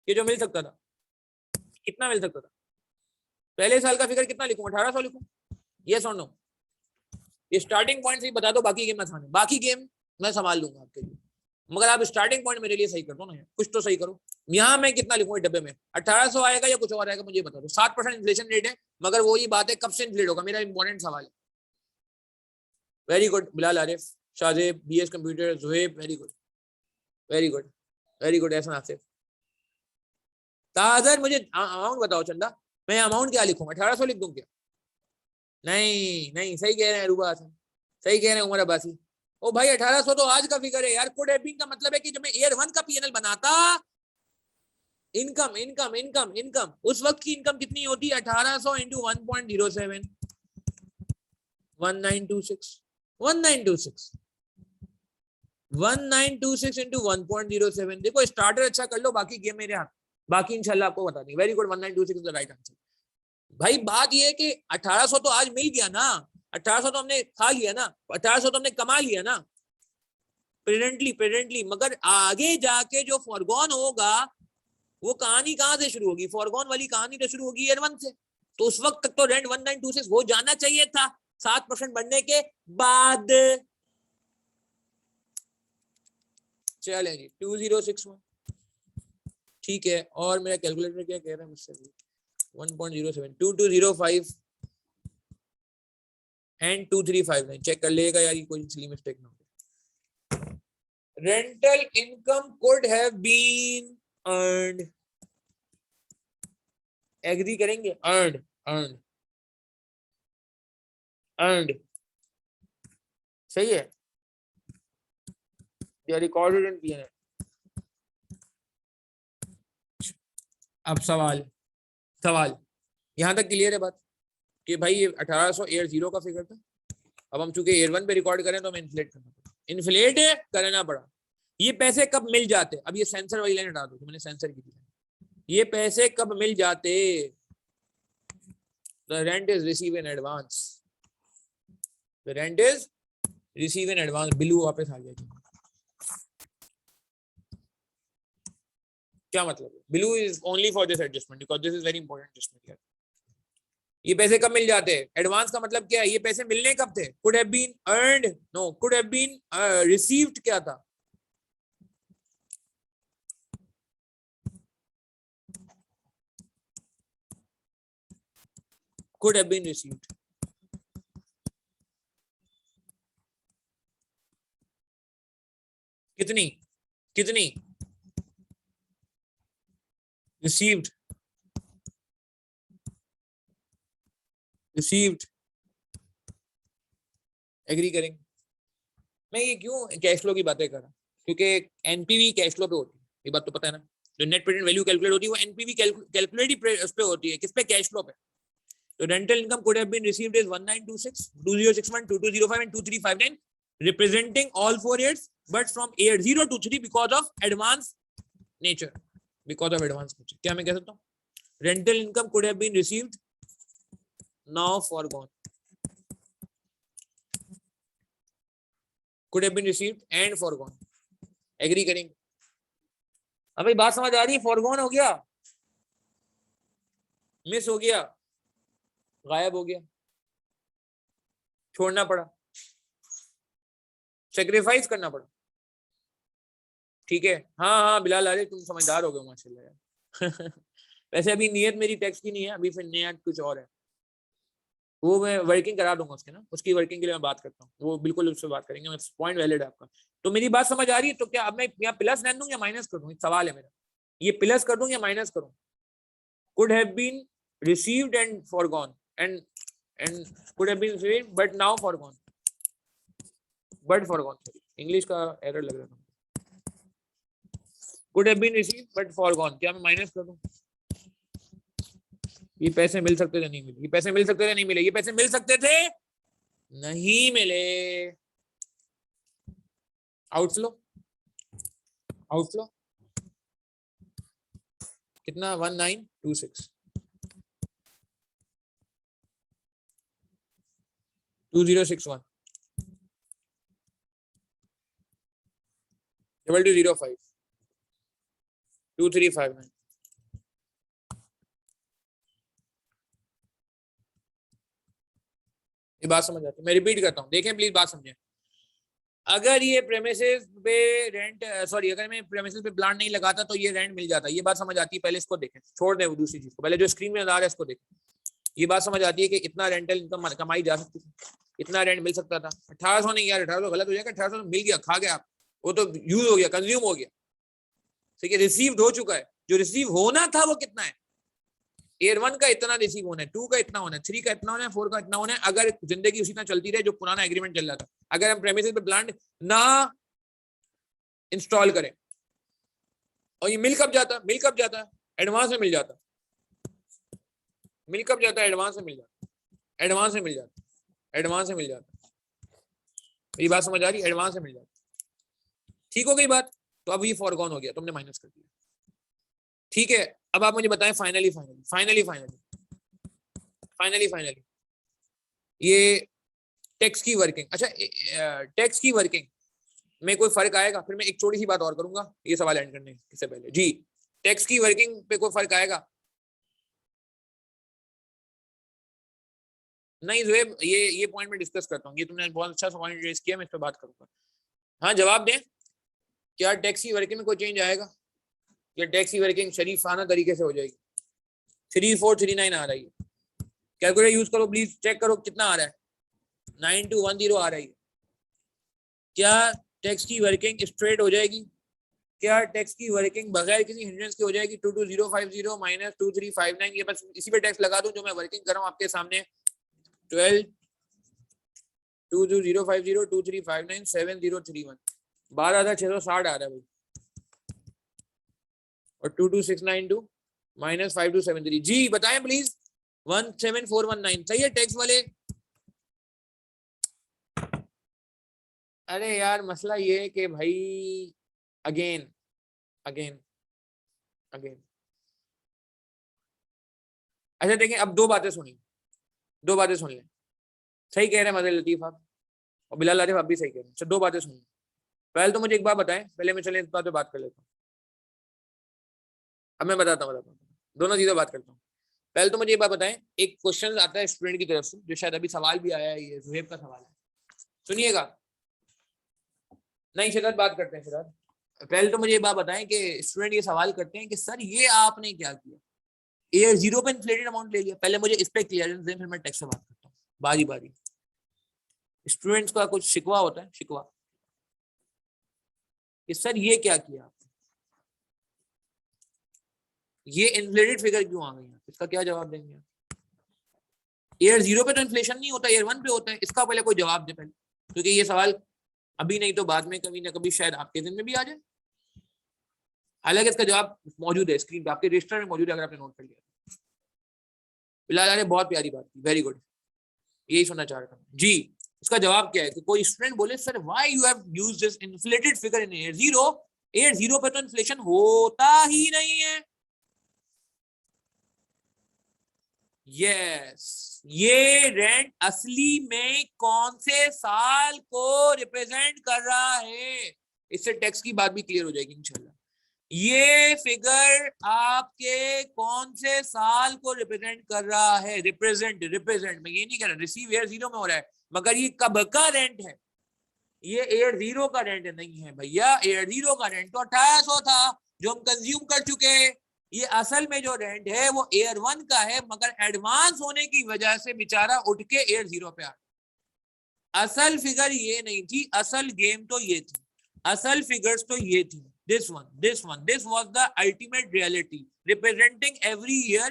ये जो मिल सकता था, कितना मिल सकता था? पहले साल का फिगर कितना लिखूं? 1800 लिखूं? यस और नो? ये स्टार्टिंग पॉइंट से ही बता दो, बाकी गेम मत खाने, बाकी गेम मैं संभाल लूंगा आपके लिए, मगर आप स्टार्टिंग पॉइंट मेरे लिए सही कर दो ना यार, कुछ तो सही करो। यहाँ मैं कितना लिखूं डब्बे में? 1800 आएगा या कुछ और आएगा मुझे बता दो। 7% इन्फ्लेशन रेट है, मगर वो ही बात है कब से इन्फ्लेट होगा, मेरा इंपॉर्टेंट सवाल है। Very good Bilal Arif, Shahzeb, BS computer, Juhaib, very good, very good, very good. ऐसा आसिफ ताजर, मुझे अमाउंट बताओ चंदा, मैं अमाउंट क्या लिखूं? 1800 लिख दूं क्या? नहीं नहीं, सही कह रहे हैं रूबा हसन, सही कह रहे हैं उमर अब्बासी। ओ भाई 1800 तो आज का फिगर है यार। कुड हैव बीन का मतलब है कि जब मैं ईयर 1 का पीएनएल बनाता, इनकम इनकम इनकम इनकम उस वक्त की इनकम कितनी होती है? 1800 इंटू 1.07, 1926, 1926, 1926 इंटू 1.07। देखो स्टार्टर अच्छा कर लो, बाकी गेम मेरे हाथ, बाकी इंशाल्लाह आपको बता देंगे। Very good, 1926 is the right answer. भाई बात ये है कि 1800 तो आज मिल गया ना, 1800 तो हमने खा लिया ना, 1800 तो हमने कमा लिया ना प्रेजेंटली, प्रेजेंटली। मगर आगे जाके जो फॉरगॉन होगा वो कहानी कहां से शुरू होगी? फॉरगॉन वाली कहानी तो शुरू होगी ईयर 1 से। तो उस वक्त तक तो रेंट 1926 हो जाना चाहिए था 7% बढ़ने के बाद। चले जी 2061, ठीक है। और मेरा कैलकुलेटर क्या कह रहा है मुझसे? 1.07, 2205 एंड 2359 चेक कर लेगा यार, कोई इसलिए मिस्टेक ना हो। Rental income could have been earned, agree करेंगे? अर्नड, अर्नड, अर्नड, सही है या रिकॉर्डेड इन पीएनएल? अब सवाल, सवाल यहां तक क्लियर है बात कि भाई ये 1800 एयर 0 का फिगर था। अब हम चूंकि एयर 1 पे रिकॉर्ड करें तो हमें इन्फ्लेट करना पड़ा, इन्फ्लेट करना पड़ा। ये पैसे कब मिल जाते? अब ये सेंसर वाली लाइन हटा दो, मैंने सेंसर की थी। ये पैसे कब मिल जाते? The rent is receive in advance, the rent is receive in advance. बिलू वापस आ गया, क्या मतलब है? बिलू is only for this adjustment because this is very important adjustment. ये पैसे कब मिल जाते हैं? एडवांस का मतलब क्या है? ये पैसे मिलने कब थे? Could have been earned, no, could have been received क्या था? Could have been received. कितनी, कितनी रिसीव्ड? रिसीव्ड, एग्री करेंगे। मैं ये क्यों कैश फ्लो की बातें कर रहा हूँ, क्योंकि एनपीवी कैश फ्लो पे होती है, ये बात तो पता है ना। जो नेट प्रेजेंट वैल्यू कैलकुलेट होती है वो एनपीवी कैलकुलेट ही उस पे होती है, किस पे, कैश फ्लो पे। तो rental income could have been received as 1926, 2061, 2205 and 2359 representing all 4 years, but from year 0 to 3 because of advance nature, because of advance nature। क्या मैं कह सकता हूँ, rental income could have been received, now foregone, could have been received and foregone, agree करेंगे। अब भाई बात समझ आ रही है, foregone हो गया, मिस हो गया, गायब हो गया, छोड़ना पड़ा, सेक्रीफाइस करना पड़ा, ठीक है। हाँ हाँ बिलाल, अरे तुम समझदार हो गए माशाल्लाह यार। वैसे अभी नियत मेरी टैक्स की नहीं है, अभी फिर नियत कुछ और है, वो मैं वर्किंग करा दूंगा उसके ना, उसकी वर्किंग के लिए मैं बात करता हूँ, वो बिल्कुल उससे बात करेंगे। मैं पॉइंट वैलिड है आपका। तो मेरी बात समझ आ रही है, तो क्या अब मैं यहाँ प्लस रहने दूं या माइनस कर दूं, एक सवाल है मेरा, ये प्लस कर दूं या माइनस करूं। Could have been received and foregone, and could have been received but now foregone, but foregone, English का एरर लग रहा था। Could have been received but foregone, क्या मैं माइनस कर दूं। ये पैसे मिल सकते थे नहीं मिले, ये पैसे मिल सकते थे नहीं मिले, ये पैसे मिल सकते थे नहीं मिले, आउटफ्लो, आउटफ्लो कितना, 1926, 2061 0205 2359। ये बात समझ आती है, मैं रिपीट करता हूँ, देखें प्लीज बात समझें। अगर ये प्रेमिसेस पे रेंट, सॉरी, अगर मैं प्रेमिसेस पे प्लांट नहीं लगाता तो ये रेंट मिल जाता, ये बात समझ आती है। पहले इसको देखें, छोड़ दें वो दूसरी चीज को, पहले जो स्क्रीन में नजर आ रहा है इसको देखें। ये बात समझ आती है कि इतना रेंटल इनकम कमाई जा सकती थी, इतना रेंट मिल सकता था। 1800 नहीं यार, 1800 गलत हो जाएगा, 1800 मिल गया, खा गया आप, वो तो यूज हो गया, कंज्यूम हो गया, ठीक है, रिसीव्ड हो चुका है। जो रिसीव होना था वो कितना है, ईयर 1 का इतना रिसीव होना है, 2 का इतना होना है, 3 का इतना होना है, 4 का इतना होना है, अगर जिंदगी उसी तरह चलती रहे जो पुराना एग्रीमेंट चल रहा था। अगर हम प्रेमिसेस पे प्लांट ना इंस्टॉल करें, और ये मिल कब जाता, मिल कब जाता है, एडवांस में मिल जाता, मिल कब जाता है, एडवांस में मिल जाता, एडवांस में मिल जाता, एडवांस में मिल जाता। ये बात समझ आ रही, एडवांस में मिल जाता, ठीक हो गई बात। तो अब ये फॉरगॉन हो गया, तुमने माइनस कर दिया, ठीक है। अब आप मुझे बताएं finally finally finally finally finally finally ये टैक्स की वर्किंग, अच्छा टैक्स की वर्किंग में कोई फर्क आएगा। फिर मैं एक छोटी सी बात और करूंगा ये सवाल एंड करने से पहले जी, टैक्स की वर्किंग पे कोई फर्क आएगा। नहीं जुएब, ये पॉइंट में डिस्कस करता हूँ, ये तुमने बहुत अच्छा पॉइंट रेज किया, मैं इस पर बात करूंगा। हाँ जवाब दें, क्या टैक्स की वर्किंग में कोई चेंज आएगा, या टैक्स की वर्किंग शरीफाना तरीके से हो जाएगी। 3439 आ रही है, कैलकुलेटर यूज करो प्लीज, चेक करो कितना आ रहा है, 9210 आ रही है। क्या टैक्स की वर्किंग स्ट्रेट हो जाएगी, क्या टैक्स की वर्किंग बगैर किसी हिंड्रेंस के हो जाएगी। 22050 माइनस 2359, ये बस इसी पे टैक्स लगा दूं जो मैं वर्किंग कर रहा हूँ आपके सामने। 12 22050 2359 7031, 12,660 आ रहा है भाई, और 22692 माइनस 5273। जी बताएं प्लीज, 17419 सही है टैक्स वाले। अरे यार मसला ये है कि भाई अगेन अगेन अगेन, अच्छा देखें, अब दो बातें सुनी, दो बातें सुन लें। सही कह रहे हैं मदर लतीफ आप, और बिलाल आरिफ आप भी सही कह रहे हैं। अच्छा दो बातें सुनिए, पहले तो मुझे एक बात बताएं, पहले मैं चले इस बात पे बात कर लेता हूँ। अब मैं बताता हूँ दोनों चीजें बात करता हूँ। पहले तो मुझे एक बात बताएं, एक क्वेश्चन आता है स्टूडेंट की तरफ से, जो शायद अभी सवाल भी आया है, ये जुहेब का सवाल है, सुनिएगा। नहीं शराद बात करते हैं, शराद पहले तो मुझे ये बात बताएं कि स्टूडेंट ये सवाल करते हैं कि सर ये आपने क्या किया, एयर 0 पे इन्फ्लेटेड अमाउंट ले लिया। पहले मुझे इस पे क्लियरेंस दें, फिर मैं टैक्स से बात करता हूँ बारी बारी। स्टूडेंट्स का कुछ शिकवा होता है, शिकवा कि सर ये क्या किया आपने, ये इन्फ्लेटेड फिगर क्यों आ गई, इसका क्या जवाब देंगे आप। ईयर 0 पे तो इन्फ्लेशन नहीं होता, ईयर 1 पे होता है। इसका पहले कोई जवाब दे पहले, क्योंकि ये सवाल अभी नहीं तो बाद में कभी ना कभी शायद आपके दिन में भी आ जाए। हालांकि इसका जवाब मौजूद है स्क्रीन पे, आपके रजिस्टर में मौजूद है, अगर आपने नोट कर लिया। बिलाल ने बहुत प्यारी बात की, वेरी गुड, यही सुनना चाह रहा था जी। इसका जवाब क्या है कि कोई स्टूडेंट बोले sir why you have used this inflated figure in year 0, year 0 पे तो इन्फ्लेशन होता ही नहीं है। यस, ये रेंट असली में कौन से साल को रिप्रेजेंट कर रहा है, इससे टैक्स की बात भी क्लियर हो जाएगी इंशाल्लाह। ये फिगर आपके कौन से साल को रिप्रेजेंट कर रहा है, रिप्रेजेंट मैं ये नहीं कह रहा रिसीव ईयर 0 में हो रहा है, मगर ये कब का रेंट है, ये ईयर 0 का रेंट नहीं है भैया। ईयर 0 का रेंट तो 1800 था जो हम कंज्यूम कर चुके हैं। ये असल में जो रेंट है वो ईयर 1 का है, मगर एडवांस होने की वजह से बेचारा उठ के ईयर 0 पे आ। असल फिगर ये नहीं थी, असल गेम तो ये थी, असल फिगर्स तो ये थी। this was the ultimate reality representing every year,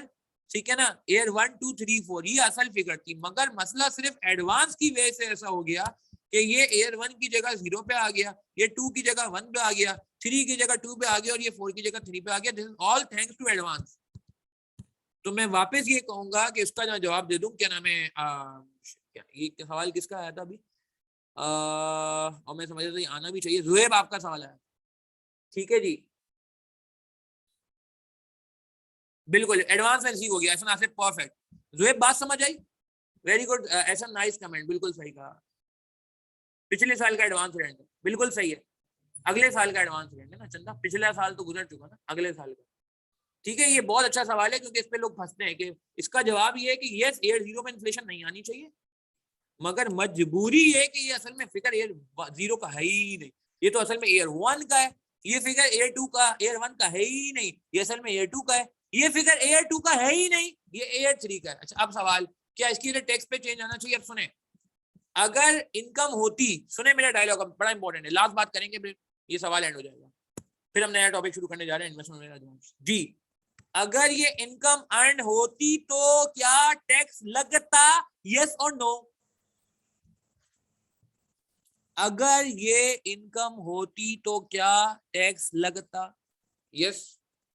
ठीक है ना, ईयर 1 2 3 4 ये असल फिगर थी। मगर मसला सिर्फ एडवांस की वजह से ऐसा हो गया कि ये ईयर 1 की जगह 0 पे आ गया, ये 2 की जगह 1 पे आ गया, 3 की जगह 2 पे आ गया, और ये 4 की जगह 3 पे आ गया। This is all thanks to advance. तो मैं वापस ये कहूंगा कि इसका जो जवाब दे दूं, क्या नाम है, ये सवाल किसका आया था अभी, और मैं समझ रहा था आना भी चाहिए, जुएब आपका सवाल आया, ठीक है जी, बिल्कुल एडवांस में रिसीव हो गया ऐसा नासिब, परफेक्ट। जुएब बात समझ आई, वेरी गुड, ऐसा नाइस कमेंट, बिल्कुल सही कहा। पिछले साल का एडवांस रेंट है, बिल्कुल सही है, अगले साल का एडवांस रेंट है ना चंदा, पिछला साल तो गुजर चुका ना, अगले साल का। ठीक है, ये बहुत अच्छा सवाल है, क्योंकि इस पे लोग फंसते हैं कि इसका जवाब ये है कि यस ईयर 0 में इन्फ्लेशन नहीं आनी चाहिए, मगर मजबूरी है कि ये असल में फिगर ईयर 0 का है ही नहीं, ये तो असल में ईयर 1 का है। ये फिगर ईयर 2 का, ईयर 1 का है ही नहीं, ये असल में ईयर 2 का है। ये फिगर ईयर 2 का है ही नहीं, ये ईयर 3 का है। अच्छा, अब सवाल क्या इसकी लिए टैक्स पे चेंज आना चाहिए? अब सुने, अगर इनकम होती, सुने मेरा डायलॉग बड़ा इंपॉर्टेंट है, लास्ट बात करेंगे फिर ये सवाल एंड हो जाएगा, फिर हम नया टॉपिक शुरू करने जा रहे हैं इन्वेस्टमेंट मैनेजमेंट जी। अगर ये इनकम अर्न होती तो क्या टैक्स लगता, यस और नो? अगर ये इनकम होती तो क्या टैक्स लगता, यस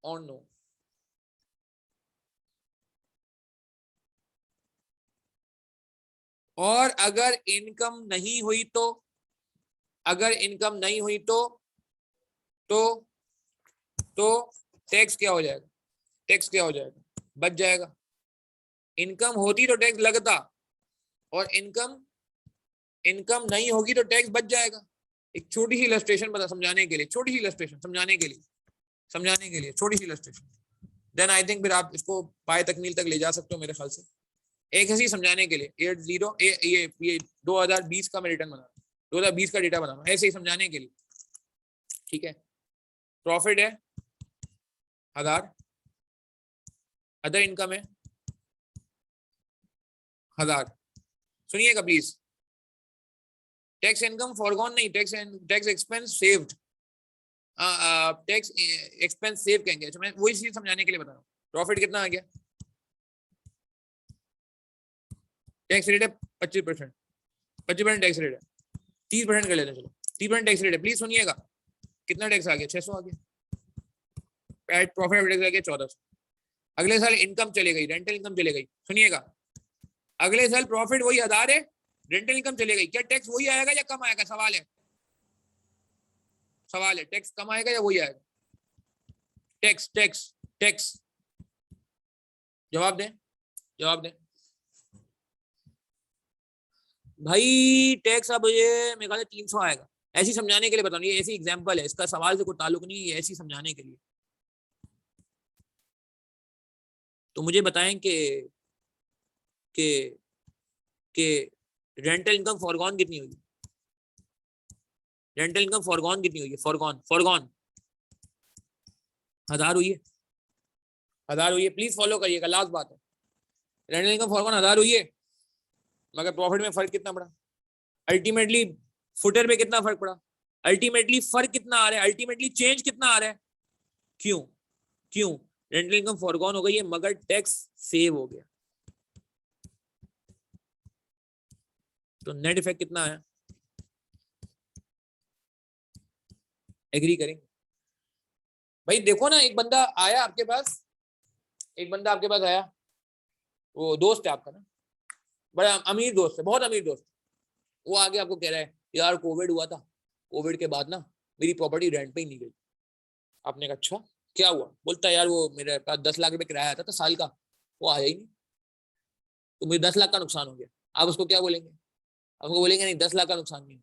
और नो? और अगर इनकम नहीं हुई तो, अगर इनकम नहीं हुई तो तो टैक्स क्या हो जाएगा, टैक्स क्या हो जाएगा, बच जाएगा। इनकम होती तो टैक्स लगता, और इनकम नहीं होगी तो टैक्स बच जाएगा। एक छोटी सी इलस्ट्रेशन बता समझाने के लिए, छोटी सी इलस्ट्रेशन समझाने के लिए छोटी सी इलस्ट्रेशन, देन आई थिंक फिर आप इसको पाए तकमील तक ले जा सकते हो मेरे ख्याल से। एक ऐसी समझाने के लिए, ईयर 0 ये 2020 का मैं रिटर्न बना रहा हूँ, 2020 का डेटा बना रहा हूँ, ऐसे ही समझाने के लिए, ठीक है। प्रॉफिट है 1000, अदर इनकम है 1000, सुनिएगा प्लीज, टैक्स इनकम फॉरगॉन नहीं, tax expense saved, tax expense save कहेंगे। अच्छा, मैं वही चीज समझाने के लिए बता रहा हूँ। प्रॉफिट कितना आ गया, टैक्स रेट है 25%, 25% टैक्स रेट है, 30% कर लेते हैं, चलो 30% टैक्स रेट है, प्लीज सुनिएगा, कितना टैक्स आ गया, 600 आ गया, प्रॉफिट टैक्स आ गया 1400। अगले साल इनकम चली गई, रेंटल इनकम चली गई, सुनिएगा, अगले साल प्रॉफिट वही 1000 है, रेंटल इनकम चली गई, क्या टैक्स वही आएगा या कम आएगा? सवाल है, टैक्स कम आएगा या वही आएगा? टैक्स जवाब दें भाई। टैक्स अब ये मेरे ख्याल से 300 आएगा, ऐसी समझाने के लिए बता रहा हूँ, ये ऐसी एग्जांपल है, इसका सवाल से कोई ताल्लुक नहीं, ये ऐसी समझाने के लिए। तो मुझे बताएं कि कि रेंटल इनकम फॉरगॉन कितनी होगी, रेंटल इनकम फॉरगॉन कितनी हुई है, फॉरगॉन 1000 हुई है, 1000 हुई है, प्लीज फॉलो करिएगा, लास्ट बात है। रेंटल इनकम फॉरगॉन 1000 हुई है, मगर प्रॉफिट में फर्क कितना पड़ा, अल्टीमेटली फुटर में कितना फर्क पड़ा, अल्टीमेटली फर्क कितना आ रहा है, अल्टीमेटली चेंज कितना आ रहा है, क्यों रेंटल इनकम फॉरगॉन हो गई है, मगर टैक्स सेव हो गया। तो नेट इफेक्ट कितना आया, एग्री करेंगे भाई? देखो ना, एक बंदा आया आपके पास, एक बंदा आपके पास आया, वो दोस्त है आपका ना, बड़ा अमीर दोस्त है, बहुत अमीर दोस्त। वो आगे आपको कह रहा है यार कोविड हुआ था, कोविड के बाद ना मेरी प्रॉपर्टी रेंट पे ही नहीं गई। आपने कहा अच्छा क्या हुआ? बोलता है यार वो मेरे पास 10 लाख रुपए किराया आता था साल का, वो आया ही नहीं, तो मुझे 10 लाख का नुकसान हो गया। आप उसको क्या बोलेंगे? आपको बोलेंगे नहीं 10 लाख का नुकसान नहीं,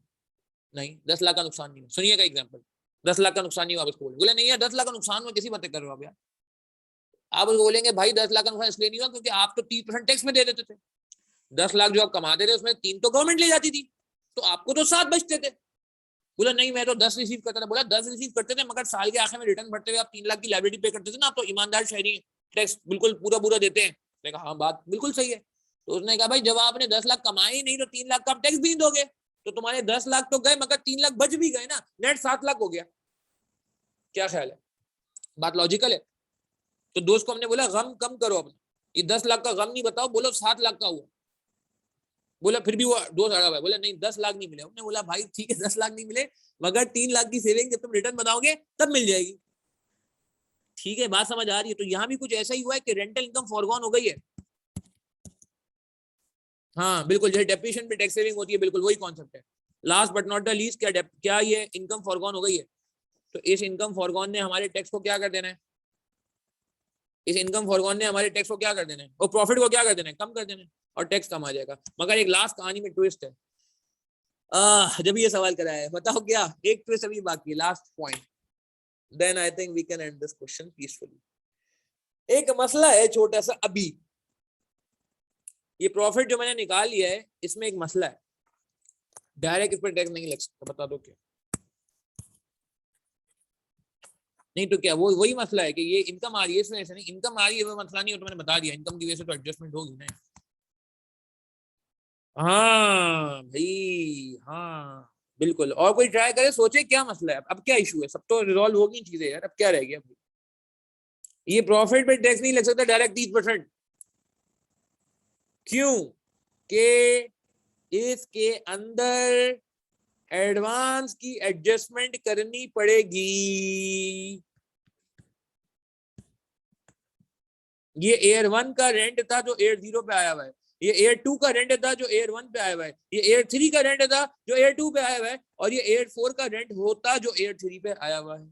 नहीं 10 लाख का नुकसान नहीं। सुनिएगा एग्जाम्पल, 10 लाख का नुकसान नहीं हुआ, आप उसको बोले नहीं यार 10 लाख का नुकसान हुआ, कैसी बातें कर रहे हो आप यार? आप उसको बोलेंगे भाई 10 लाख का नुकसान इसलिए नहीं हुआ क्योंकि आप तो 30% टैक्स में दे देते थे। 10 लाख जो आप कमाते थे उसमें 3 तो गवर्नमेंट ले जाती थी, तो आपको तो 7 बचते थे। बोला नहीं मैं तो 10 रिसीव करता था। बोला 10 रिसीव करते थे मगर साल के आखिर में रिटर्न भरते हुए आप 3 लाख की लायबिलिटी पे करते थे ना, आप तो ईमानदार शहरी टैक्स बिल्कुल पूरा पूरा देते हैं। मैंने कहा हाँ बात बिल्कुल सही है। तो उसने कहा भाई जब आपने 10 लाख कमाए ही नहीं तो 3 लाख का आप टैक्स भी नहीं दोगे, तो तुम्हारे 10 लाख तो गए मगर 3 लाख बच भी गए ना, नेट 7 लाख हो गया। क्या ख्याल है, बात लॉजिकल है? तो दोस्त को हमने बोला गम कम करो अपना, ये 10 लाख का गम नहीं बताओ, बोलो 7 लाख का हुआ। बोला फिर भी वो दोस्त अड़ा हुआ है, बोला नहीं 10 लाख नहीं मिले। हमने बोला भाई ठीक है 10 लाख नहीं मिले मगर 3 लाख की सेविंग जब तुम रिटर्न बनाओगे तब मिल जाएगी। ठीक है बात समझ आ रही है? तो यहाँ भी कुछ ऐसा ही हुआ है कि रेंटल इनकम फॉरगॉन हो गई है। हाँ बिल्कुल, जैसे डेप्रिसिएशन पे टैक्स सेविंग होती है, बिल्कुल वही कॉन्सेप्ट है। Last but not the least, क्या ये इनकम फॉरगॉन हो गई है? तो इस इनकम फॉरगॉन ने हमारे टैक्स को क्या कर देना है? इस इनकम फॉरगॉन ने हमारे टैक्स को क्या कर देना है? और प्रॉफिट को क्या कर देना है? कम कर देना है, और टैक्स कम आ जाएगा। मगर एक लास्ट कहानी में ट्विस्ट है। जब ये सवाल कराया है बताओ क्या, एक ट्विस्ट अभी बाकी है, last point, then I think we can end this question peacefully. एक मसला है छोटा सा अभी, ये प्रॉफिट जो मैंने निकाल लिया है इसमें एक मसला है, डायरेक्ट इस पर टैक्स नहीं लग सकता। बता दो क्या? नहीं तो क्या वो वही मसला है कि ये इनकम आ रही है इसमें, ऐसे नहीं इनकम आ रही है वो मसला नहीं हो, तो मैंने बता दिया इनकम की वजह से तो एडजस्टमेंट होगी ना। हाँ भाई हाँ बिल्कुल, और कोई ट्राई करे सोचे क्या मसला है, अब क्या इशू है? सब तो रिजॉल्व होगी चीजें यार, अब क्या रह गया भाई? ये प्रॉफिट पे टैक्स नहीं लग सकता डायरेक्ट 30%। क्यों? के इसके अंदर एडवांस की एडजस्टमेंट करनी पड़ेगी। ये एयर 1 का रेंट था जो एयर 0 पे आया हुआ है, ये एयर 2 का रेंट था जो एयर 1 पे आया हुआ है, ये एयर 3 का रेंट था जो एयर 2 पे आया हुआ है, और ये एयर 4 का रेंट होता जो एयर 3 पे आया हुआ है।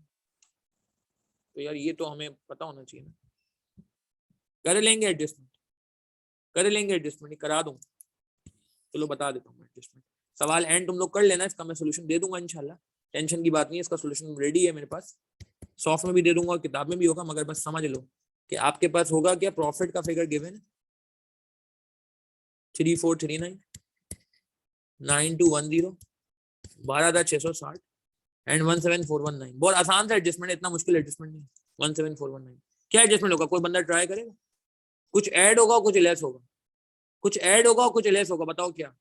तो यार ये तो हमें पता होना चाहिए ना। कर लेंगे एडजस्टमेंट, कर लेंगे एडजस्टमेंट, करा दूंगा। चलो बता देता हूँ एडजस्टमेंट। सवाल एंड तुम लोग कर लेना, इसका मैं सोल्यूशन दे दूंगा इंशाल्लाह, टेंशन की बात नहीं है, इसका सोल्यूशन रेडी है मेरे पास, सॉफ्ट में भी दे दूंगा और किताब में भी होगा। मगर बस समझ लो कि आपके पास होगा क्या, प्रॉफिट का फिगर गिवन है 3439 9210 12,660 एंड 17419। बहुत आसान सा एडजस्टमेंट है, इतना मुश्किल एडजस्टमेंट नहीं। 17419 क्या एडजस्टमेंट होगा? कोई बंदा ट्राई करेगा? कुछ ऐड होगा कुछ लेस होगा, कुछ ऐड होगा कुछ लेस होगा, बताओ क्या?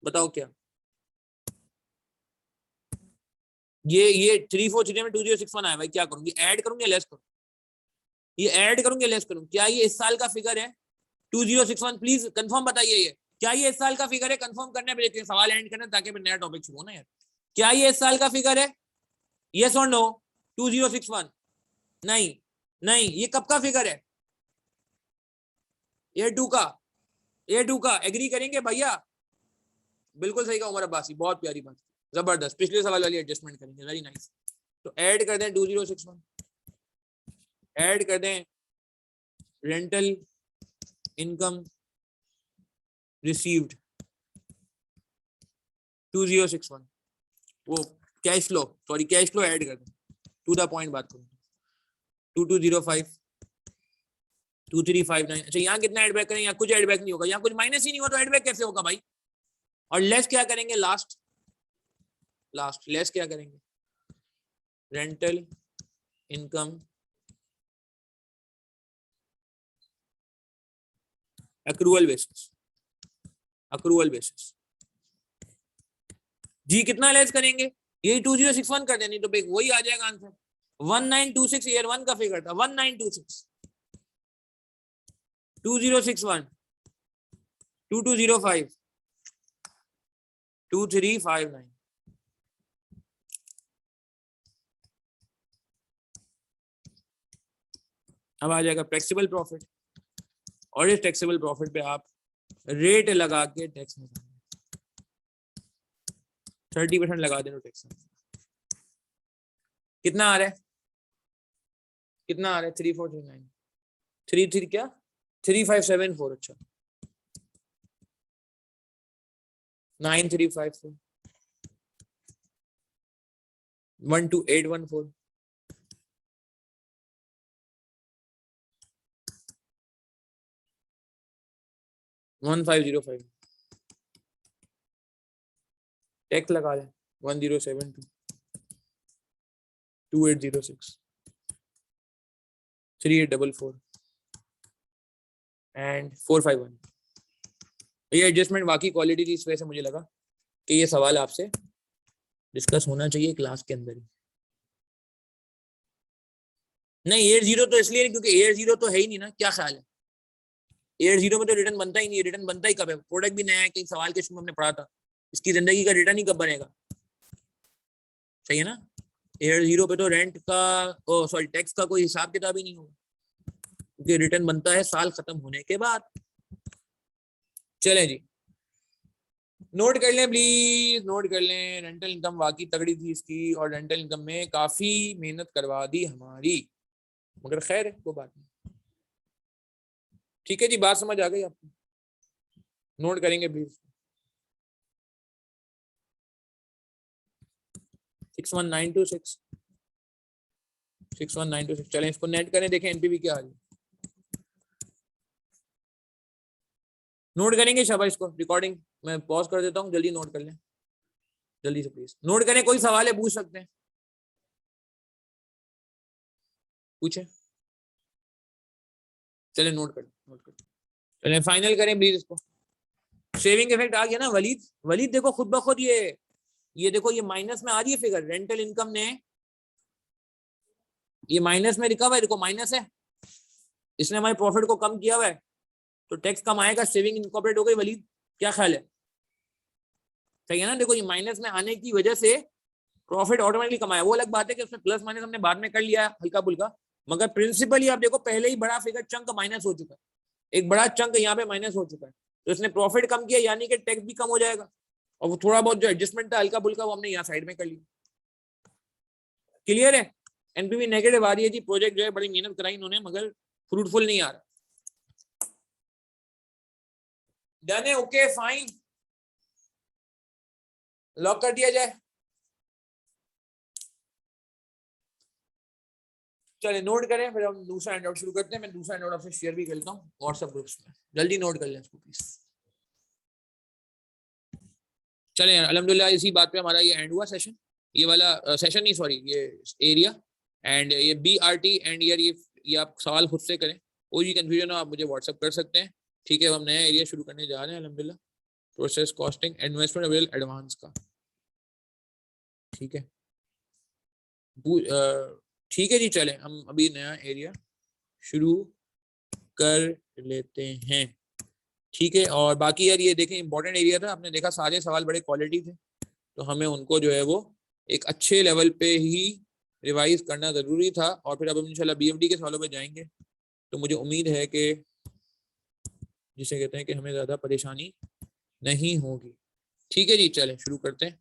बताओ क्या? ये 343 में 2061 आया भाई, क्या करूंगी? ऐड करूंगी या लेस करूं? ये ऐड करूंगी या लेस करूं? क्या ये इस साल का फिगर है 2061? प्लीज कंफर्म बताइए, ये क्या ये इस साल का फिगर है? कंफर्म करने पे देखते हैं, सवाल एंड करना ताकि फिर नया टॉपिक शुरू हो ना यार। क्या ये इस साल का फिगर है? यस और नो? 2061? नहीं नहीं, ये कब का फिगर है? एयर 2 का, एयर 2 का। एग्री करेंगे भैया? बिल्कुल सही का उमर अब्बासी, बहुत प्यारी बात, जबरदस्त, पिछले सवाल वाली एडजस्टमेंट करेंगे, वेरी नाइस। तो ऐड कर दें 2061, ऐड कर दें रेंटल इनकम रिसीव्ड 2061, वो cash flow, sorry cash flow add कर दें, टू द पॉइंट बात करूं 2205 2359। अच्छा यहाँ कितना एड बैक करें? यहाँ कुछ एड बैक नहीं होगा, यहाँ कुछ माइनस ही नहीं हुआ तो एड बैक कैसे होगा भाई? और लेस क्या करेंगे? लास्ट लेस क्या करेंगे? Rental income accrual basis, accrual basis जी। कितना लेस करेंगे? यही 2061 कर देनी, तो वही आ जाएगा आंसर। 1926 ईयर 1 का फिगर था, 1926 2061 2205 2359। अब आ जाएगा टैक्सेबल प्रॉफिट, और इस टैक्सेबल प्रॉफिट पे आप रेट लगा के टैक्स में 30% लगा देना टैक्स में। कितना आ रहा है, कितना आ रहा है? 3439, 33 क्या 3574, अच्छा 9354, 12814, 1505, टैक्स लगा लें 1072, 2806, 3844 एंड 451। ये एडजस्टमेंट बाकी क्वालिटी थी, इस वजह से मुझे लगा कि ये सवाल आपसे डिस्कस होना चाहिए क्लास के अंदर ही। नहीं 80 तो इसलिए नहीं क्योंकि 80 तो है ही नहीं ना, क्या ख्याल है? 80 में तो रिटर्न बनता ही नहीं है। रिटर्न बनता ही कब है? प्रोडक्ट भी नया है, कहीं सवाल के शुरू में हमने पढ़ा था, इसकी जिंदगी का रिटर्न ही कब बनेगा? सही है ना? 80 पे तो रेंट का सॉरी टैक्स का कोई हिसाब किताब ही नहीं होगा, क्योंकि रिटर्न बनता है साल खत्म होने के बाद। चलें जी, नोट कर लें प्लीज, नोट कर लें। रेंटल इनकम वाकई तगड़ी थी इसकी, और रेंटल इनकम में काफी मेहनत करवा दी हमारी, मगर खैर है वो बात नहीं। ठीक है जी, बात समझ आ गई आपको? नोट करेंगे प्लीज। 61926, 61926। चलें इसको नेट करें, देखें एनपीवी क्या आ रही है। नोट करेंगे शाबाश, इसको रिकॉर्डिंग मैं पॉज कर देता हूँ, जल्दी नोट कर लें, जल्दी से प्लीज नोट करें। कोई सवाल है पूछ सकते हैं, पूछे। चले नोट कर, नोट कर, चले फाइनल करें प्लीज इसको। सेविंग इफेक्ट आ गया ना वलीद? वलीद देखो खुद ब खुद ये देखो ये माइनस में आ रही है फिगर। रेंटल इनकम ने ये माइनस में लिखा हुआ है, देखो माइनस है, इसने हमारे प्रॉफिट को कम किया हुआ है, तो टैक्स कम आएगा, सेविंग इनकॉर्पोरेट हो गई। वलीद क्या ख्याल है? सही है ना? देखो ये माइनस में आने की वजह से प्रॉफिट ऑटोमेटिकली कमाया। वो अलग बात है कि उसमें प्लस माइनस हमने बाद में कर लिया हल्का फुल्का, मगर प्रिंसिपली आप देखो पहले ही बड़ा फिगर चंक माइनस हो चुका है, एक बड़ा चंक यहाँ पे माइनस हो चुका है, तो इसने प्रॉफिट कम किया, यानी कि टैक्स भी कम हो जाएगा, और वो थोड़ा बहुत जो एडजस्टमेंट था हल्का फुल्का वो हमने यहाँ साइड में कर लिया। क्लियर है? एनपीवी नेगेटिव आ रही है जी, प्रोजेक्ट जो है बड़ी मेहनत कराई इन्होंने, मगर फ्रूटफुल नहीं आ रहा। डन है, ओके फाइन, लॉक कर दिया जाए। चलिए नोट करें, फिर हम दूसरा हैंडआउट शुरू करते हैं। मैं दूसरा हैंडआउट आपसे शेयर भी करता हूँ व्हाट्सएप ग्रुप्स में, जल्दी नोट कर लें इसको प्लीज। चलें अल्हम्दुलिल्लाह, इसी बात पे हमारा ये एंड हुआ सेशन, ये वाला सेशन नहीं सॉरी ये एरिया, एंड ये BRT एंड ईयर, ये आप सवाल खुद से करें, कोई भी कंफ्यूजन हो आप मुझे व्हाट्सएप कर सकते हैं। ठीक है, हम नया एरिया शुरू करने जा रहे हैं अल्हम्दुलिल्लाह, process costing investment avail advance का। ठीक है, ठीक है जी, चलें हम अभी नया एरिया शुरू कर लेते हैं। ठीक है, और बाकी यार ये देखें इंपॉर्टेंट एरिया था, आपने देखा सारे सवाल बड़े क्वालिटी थे, तो हमें उनको जो है वो एक अच्छे लेवल पे ही रिवाइज करना ज़रूरी था। और फिर अब हम इंशाल्लाह BFD के सवालों पे जाएंगे, तो मुझे उम्मीद है कि जिसे कहते हैं कि हमें ज़्यादा परेशानी नहीं होगी। ठीक है जी, चलें शुरू करते हैं।